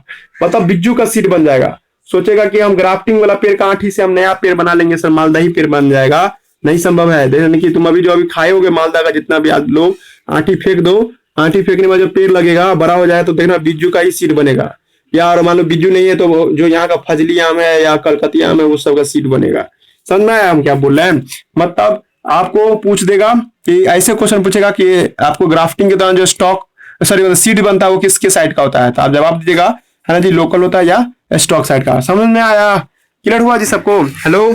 मतलब बिज्जू का सीड बन जाएगा। सोचेगा कि हम ग्राफ्टिंग वाला पेड़ का आठी से हम नया पेड़ बना लेंगे सर, मालदाही पेड़ बन जाएगा, नहीं संभव है। जैसे कि तुम अभी खाए होगे मालदा का जितना भी आज लोग, आठी फेंक दो, आठी फेंकने में जो पेड़ लगेगा बड़ा हो जाए तो देखना बिज्जू का ही सीड बनेगा। या और मान लो बिज्जू नहीं है तो जो यहाँ का फजली आम है या कलकतिया आम है वो सब का सीड बनेगा। समझ में आया हम क्या बोल रहे हैं। मतलब आपको पूछ देगा कि ऐसे क्वेश्चन पूछेगा कि आपको ग्राफ्टिंग के दौरान जो स्टॉक सॉरी सीड बनता है वो किसके साइड का होता है, तो आप जवाब दीजिएगा, है ना जी, लोकल होता है या स्टॉक साइड का। समझ में आया, क्लियर हुआ जी सबको। हेलो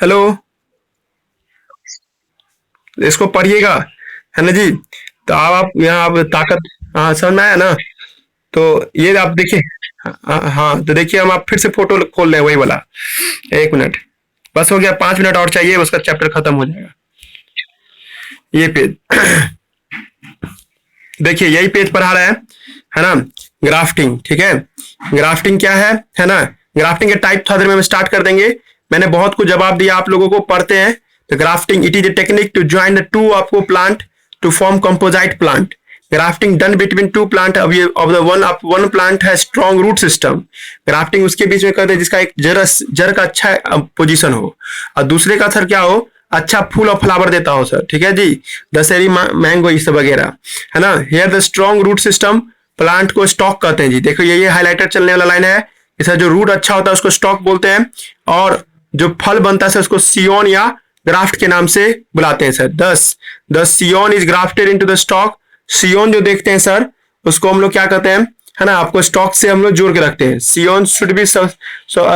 हेलो, इसको पढ़िएगा, है ना जी। तो आप यहाँ आप ताकत, हाँ समझ में आया ना। तो ये आप देखिए, हाँ तो देखिए हम आप फिर से फोटो खोल रहे हैं वही वाला। एक मिनट बस, हो गया, 5 मिनट और चाहिए, उसका चैप्टर खत्म हो जाएगा। ये पेज देखिए, यही पेज पढ़ा रहा है ना, ग्राफ्टिंग। ठीक है, ग्राफ्टिंग क्या है ना, ग्राफ्टिंग के टाइप थोड़ी देर में स्टार्ट कर देंगे। मैंने बहुत कुछ जवाब दिया आप लोगों को, पढ़ते हैं। तो grafting it is a technique to join the two आपको plant to form composite plant. Grafting done between two plant of the one plant है स्ट्रॉन्ग रूट सिस्टम। ग्राफ्टिंग उसके बीच में करते हैं जिसका एक जड़ का अच्छा पोजीशन हो और दूसरे का सर क्या हो, अच्छा फूल और फ्लावर देता हो सर। ठीक है जी, दशहरी मैंगो ये सब वगैरह, है ना। Here the strong root system, plant को स्टॉक कहते हैं जी। देखो ये हाईलाइटर चलने वाला लाइन है, इसका जो रूट अच्छा होता है उसको स्टॉक बोलते हैं, और जो फल बनता है उसको सियोन या ग्राफ्ट के नाम से बुलाते हैं sir. The scion is grafted into the stock. Scion जो देखते हैं सर उसको हम लोग क्या कहते हैं, है ना, आपको स्टॉक से हम लोग जोड़ के रखते हैं। सियोन शुड बी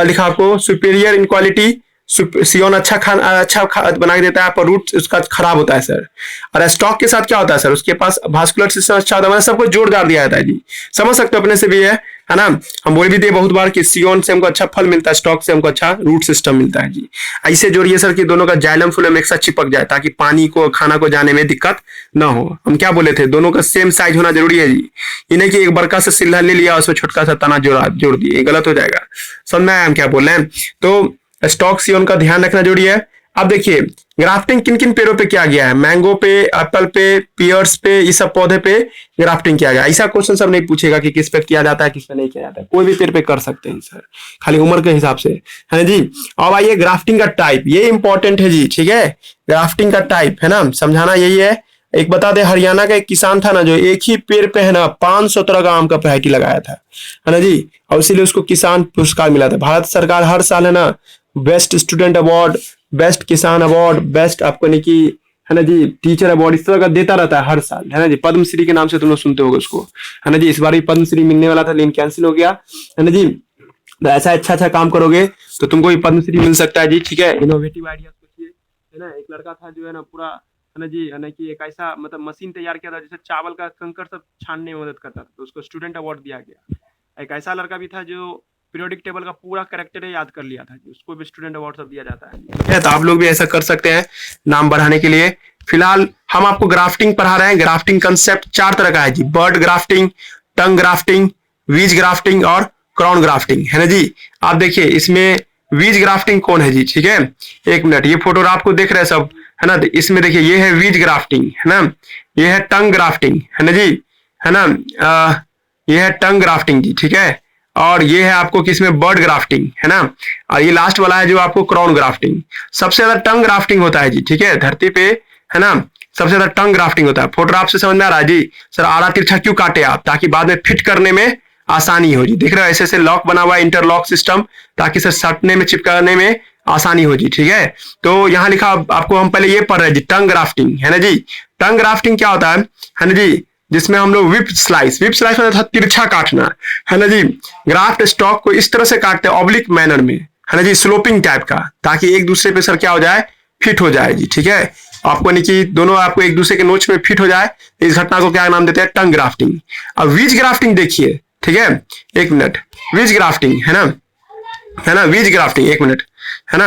लिखा आपको सुपीरियर इन क्वालिटी। सियोन अच्छा बना के देता है, पर रूट उसका खराब होता है सर। और स्टॉक के साथ क्या होता है सर, उसके पास भास्कुलर सिस्टम अच्छा होता है, मतलब सबको जोड़ दार दिया जाता है जी। समझ सकते हो अपने से भी है ना। हम बोल भी दिए बहुत बार कि सियोन से हमको अच्छा फल मिलता है, स्टॉक से हमको अच्छा रूट सिस्टम मिलता है जी। ऐसे जोड़िए सर कि दोनों का जाइलम फुलम एक साथ चिपक जाए, ताकि पानी को खाना को जाने में दिक्कत ना हो। हम क्या बोले थे, दोनों का सेम साइज होना जरूरी है जी। ये नहीं कि एक बड़का सा सिल्ला ले लिया उसमें छोटका सा तना जोड़ दिए, गलत हो जाएगा। समझ में आया हम क्या बोल रहे हैं। तो स्टॉक सियोन का ध्यान रखना जरूरी है। अब देखिए ग्राफ्टिंग किन किन पेड़ों पे किया गया है, मैंगो पे, एप्पल पे, पियर्स पे, ये सब पौधे पे ग्राफ्टिंग किया गया। ऐसा क्वेश्चन सब नहीं पूछेगा कि किस पे किया जाता है किस पे नहीं किया जाता है, कोई भी पेड़ पे कर सकते हैं सर, खाली उम्र के हिसाब से, है ना जी। अब आइए ग्राफ्टिंग का टाइप, ये इंपॉर्टेंट है जी। ठीक है, ग्राफ्टिंग का टाइप है ना, समझाना यही है। एक बता दे, हरियाणा का एक किसान था ना जो एक ही पेड़ पे है ना 500 तरह का आम का वैरायटी लगाया था, है ना जी, और इसीलिए उसको किसान पुरस्कार मिला था। भारत सरकार हर साल है ना बेस्ट स्टूडेंट अवार्ड, बेस्ट किसान अवार्ड, बेस्ट आपको नहीं कि है ना जी टीचर अवार्ड, इस तरह का देता रहता है हर साल, है ना जी। पद्मश्री के नाम से तुम लोग सुनते होगे उसको, है ना जी। इस बार भी पद्मश्री मिलने वाला था लेकिन कैंसिल हो गया, है ना जी। तो ऐसा अच्छा काम करोगे तो तुमको भी पद्मश्री मिल सकता है जी। ठीक है, इनोवेटिव आइडिया सोचिए, है ना। एक लड़का था जो है ना पूरा है ना जी, यानी कि एक ऐसा मतलब मशीन तैयार किया था जिससे चावल का कंकड़ सब छानने में मदद करता था, तो उसको स्टूडेंट अवार्ड दिया गया। एक ऐसा लड़का भी था जो पीरियोडिक टेबल का पूरा कैरेक्टर याद कर लिया था जी, उसको भी स्टूडेंट अवार्ड सब दिया जाता है। ठीक है, तो आप लोग भी ऐसा कर सकते हैं नाम बढ़ाने के लिए। फिलहाल हम आपको ग्राफ्टिंग पढ़ा रहे हैं। ग्राफ्टिंग कंसेप्ट 4 तरह का है जी, बर्ड ग्राफ्टिंग, टंग ग्राफ्टिंग, वीज ग्राफ्टिंग और क्राउन ग्राफ्टिंग, है ना जी। आप देखिए इसमें वीज ग्राफ्टिंग कौन है जी, ठीक है। एक मिनट, ये फोटो आपको देख रहे हैं सब, है ना। तो इसमें देखिए ये है वीज ग्राफ्टिंग, है ना। ये है टंग ग्राफ्टिंग, है ना जी, है ना। ये है टंग ग्राफ्टिंग जी, ठीक है। और ये है आपको किसमें बर्ड ग्राफ्टिंग, है ना। और ये लास्ट वाला है जो आपको क्राउन ग्राफ्टिंग। सबसे ज्यादा टंग ग्राफ्टिंग होता है जी, ठीक है, धरती पे, है ना। सबसे ज्यादा टंग ग्राफ्टिंग होता है। फोटो आपसे समझ में आ रहा है जी। सर आड़ा तिरछा क्यों काटे आप, ताकि बाद में फिट करने में आसानी हो जी। देख रहे हो ऐसे ऐसे लॉक बना हुआ है, इंटरलॉक सिस्टम, ताकि सर सटने में चिपकाने में आसानी हो जी, ठीक है। तो यहाँ लिखा आपको, हम पहले ये पढ़ रहे हैं जी, टंग ग्राफ्टिंग, है ना जी। टंग ग्राफ्टिंग क्या होता है ना जी, जिसमें हम लोग विप स्लाइस मतलब तिरछा काटना, है ना जी। ग्राफ्ट स्टॉक को इस तरह से काटते हैं ऑब्लिक मैनर में, है ना जी, स्लोपिंग टाइप का, ताकि एक दूसरे पे सर क्या हो जाए, फिट हो जाए जी, ठीक है। आपको नहीं कि दोनों आपको एक दूसरे के नोच में फिट हो जाए, इस घटना को क्या नाम देते हैं, टंग ग्राफ्टिंग। अब वीज ग्राफ्टिंग देखिए, ठीक है, एक मिनट, वीज ग्राफ्टिंग, है ना, वीज ग्राफ्टिंग, एक मिनट, है ना,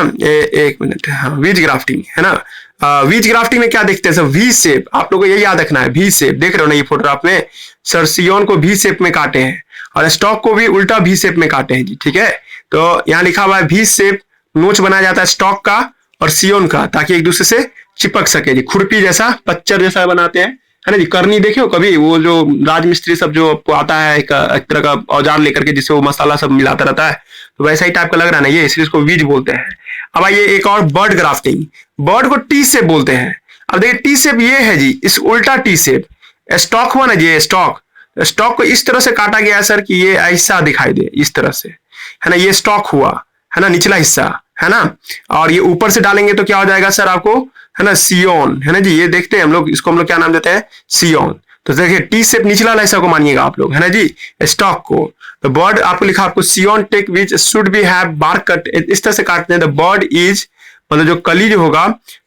एक मिनट, हाँ, वीज ग्राफ्टिंग, है ना। वीज ग्राफ्टिंग में क्या देखते हैं सर, वी शेप, आप लोगों को यही याद रखना है, वी शेप। देख रहे हो ना ये फोटोग्राफ में, सर सियोन को वी शेप में काटे हैं और स्टॉक को भी उल्टा वी शेप में काटे हैं जी, ठीक है। तो यहाँ लिखा हुआ है वी शेप नोच बनाया जाता है स्टॉक का और सियोन का, ताकि एक दूसरे से चिपक सके जी, खुरपी जैसा, पच्चर जैसा बनाते हैं, है ना जी। करनी देखे हो कभी, वो जो राजमिस्त्री सब जो आता है एक तरह का औजार लेकर के, जिससे वो मसाला सब मिलाता रहता है, तो वैसा ही टाइप का लग रहा है ना ये, इसलिए इसको वीज बोलते हैं। अब आइए एक और, बर्ड ग्राफ्टिंग। बर्ड को टी शेप बोलते हैं। अब देखिए टी शेप ये है जी, इस उल्टा टी शेप स्टॉक हुआ ना जी, स्टॉक, स्टॉक को इस तरह से काटा गया है सर कि ये ऐसा दिखाई दे, इस तरह से, है ना। ये स्टॉक हुआ, है ना, निचला हिस्सा, है ना। और ये ऊपर से डालेंगे तो क्या हो जाएगा सर आपको, है ना, सियोन, है ना जी। ये देखते हैं हम लोग, इसको हम लोग क्या नाम देते हैं, सियोन। तो देखिए टी शेप निचला वाला हिस्सा को मानिएगा आप लोग, है ना जी, स्टॉक को। तो बर्ड आपको लिखा आपको scion take which should be have bark cut, इस तरह से काटते हैं। द बर्ड इज मतलब जो कली जो होगा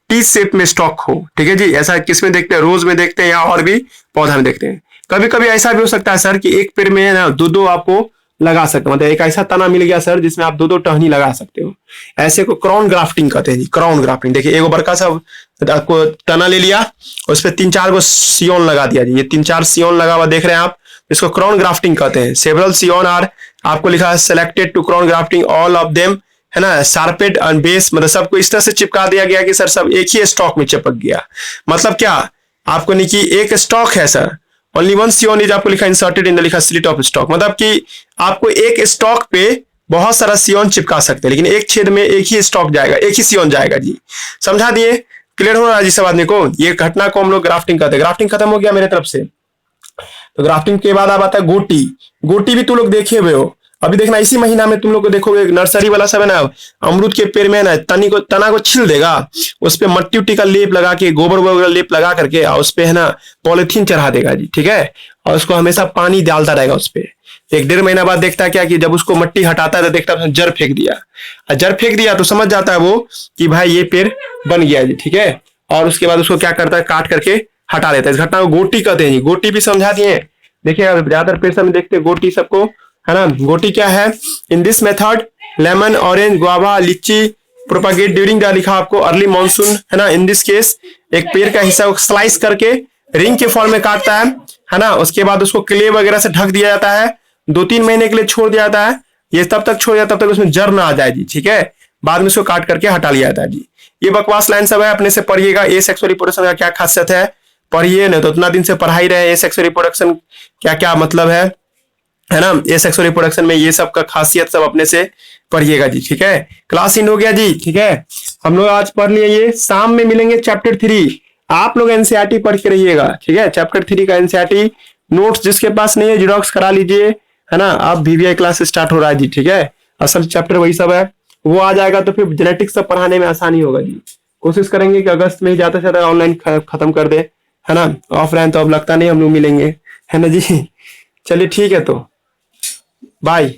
टी शेप में स्टॉक हो, ठीक है जी। ऐसा किस में देखते हैं, रोज में देखते हैं या और भी पौधा में देखते हैं। कभी कभी ऐसा भी हो सकता है सर कि एक पेड़ में ना दो दो आपको लगा सकते हो, मतलब एक ऐसा तना मिल गया सर जिसमें आप दो दो टहनी लगा सकते हो, ऐसे को क्राउन ग्राफ्टिंग कहते हैं जी। क्राउन ग्राफ्टिंग देखिए, एक बड़का सा आपको तना ले लिया, उस पर 3-4 गो सियोन लगा दिया जी। ये 3-4 सियोन लगा हुआ देख रहे हैं आप, इसको क्राउन ग्राफ्टिंग कहते हैं। सेवरल सियोन आर, आपको लिखा है selected to crown grafting, all of them, है ना, शार्पेड एंड बेस, मतलब सबको इस तरह से चिपका दिया गया कि सर सब एक ही स्टॉक में चिपक गया। मतलब क्या, आपको नहीं कि एक स्टॉक है सर, ओनली वन सियोन इज आपको लिखा इंसर्टेड इन द लिखा स्लिट ऑफ स्टॉक, मतलब कि आपको एक स्टॉक पे बहुत सारा सियोन चिपका सकते हैं, लेकिन एक छेद में एक ही स्टॉक जाएगा, एक ही सियोन जाएगा जी। समझा दिए, क्लियर हो रहा है जी सब आदमी को। ये घटना को हम लोग ग्राफ्टिंग कहते हैं। ग्राफ्टिंग खत्म हो गया मेरे तरफ से। तो ग्राफ्टिंग के बाद अब आता है गोटी। गोटी भी तुम लोग देखे हुए हो, अभी देखना इसी महीना में तुम लोग को देखोगे, नर्सरी वाला सब है ना, अमरूद के पेड़ में ना तना को छील देगा, उस पे मट्टी उट्टी का लेप लगा के, गोबर वगैरह लेप लगा करके, और उस पे है ना पॉलिथीन चढ़ा देगा जी, ठीक है। और उसको हमेशा पानी डालता रहेगा उस पे। 1-1.5 महीना बाद देखता है क्या कि जब उसको मट्टी हटाता है तो देखता है जड़ फेंक दिया, और जड़ फेंक दिया तो समझ जाता है वो कि भाई ये पेड़ बन गया जी, ठीक है। और उसके बाद उसको क्या करता है, काट करके हटा देता है। इस घटना को गोटी कहते हैं जी। गोटी भी समझा दिए। देखिए ज्यादातर पेड़ सब में देखते हैं गोटी सबको, है ना। गोटी क्या है, in this method lemon, orange, guava, लीची प्रोपागेट ड्यूरिंग द, लिखा आपको अर्ली मानसून, है ना। इन दिस केस एक पेड़ का हिस्सा को स्लाइस करके रिंग के फॉर्म में काटता है ना। उसके बाद उसको क्ले वगैरह से ढक दिया जाता है, 2-3 महीने के लिए छोड़ दिया जाता है। ये तब तक छोड़ दिया तब तक उसमें जड़ ना आ जाए जी, ठीक है। बाद में उसको काट करके हटा लिया जाता है जी। ये बकवास लाइन सब है, अपने से पढ़िएगा। ए सेक्सुअल रिप्रोडक्शन का क्या खासियत है पढ़िए, नहीं तो उतना दिन से पढ़ाई रहे ए सेक्सुअल रिप्रोडक्शन क्या क्या मतलब है ना। ए सेक्सुअल रिप्रोडक्शन में ये सब का खासियत सब अपने से पढ़िएगा जी, ठीक है। क्लास इन हो गया जी, ठीक है। हम लोग आज पढ़ लिए, ये शाम में मिलेंगे चैप्टर 3। आप लोग एनसीईआरटी पढ़ के रहिएगा, ठीक है। चैप्टर 3 का एनसीईआरटी नोट्स जिसके पास नहीं है जिरोक्स करा लीजिए, है ना। अब VVI क्लास स्टार्ट हो रहा है जी, ठीक है। असल चैप्टर वही सब है, वो आ जाएगा तो फिर जेनेटिक्स सब पढ़ाने में आसानी होगा जी। कोशिश करेंगे कि अगस्त में ही ज्यादा से ज्यादा ऑनलाइन खत्म कर दे, है ना। ऑफलाइन तो अब लगता नहीं हम लोग मिलेंगे, है ना जी। चलिए ठीक है, तो बाय।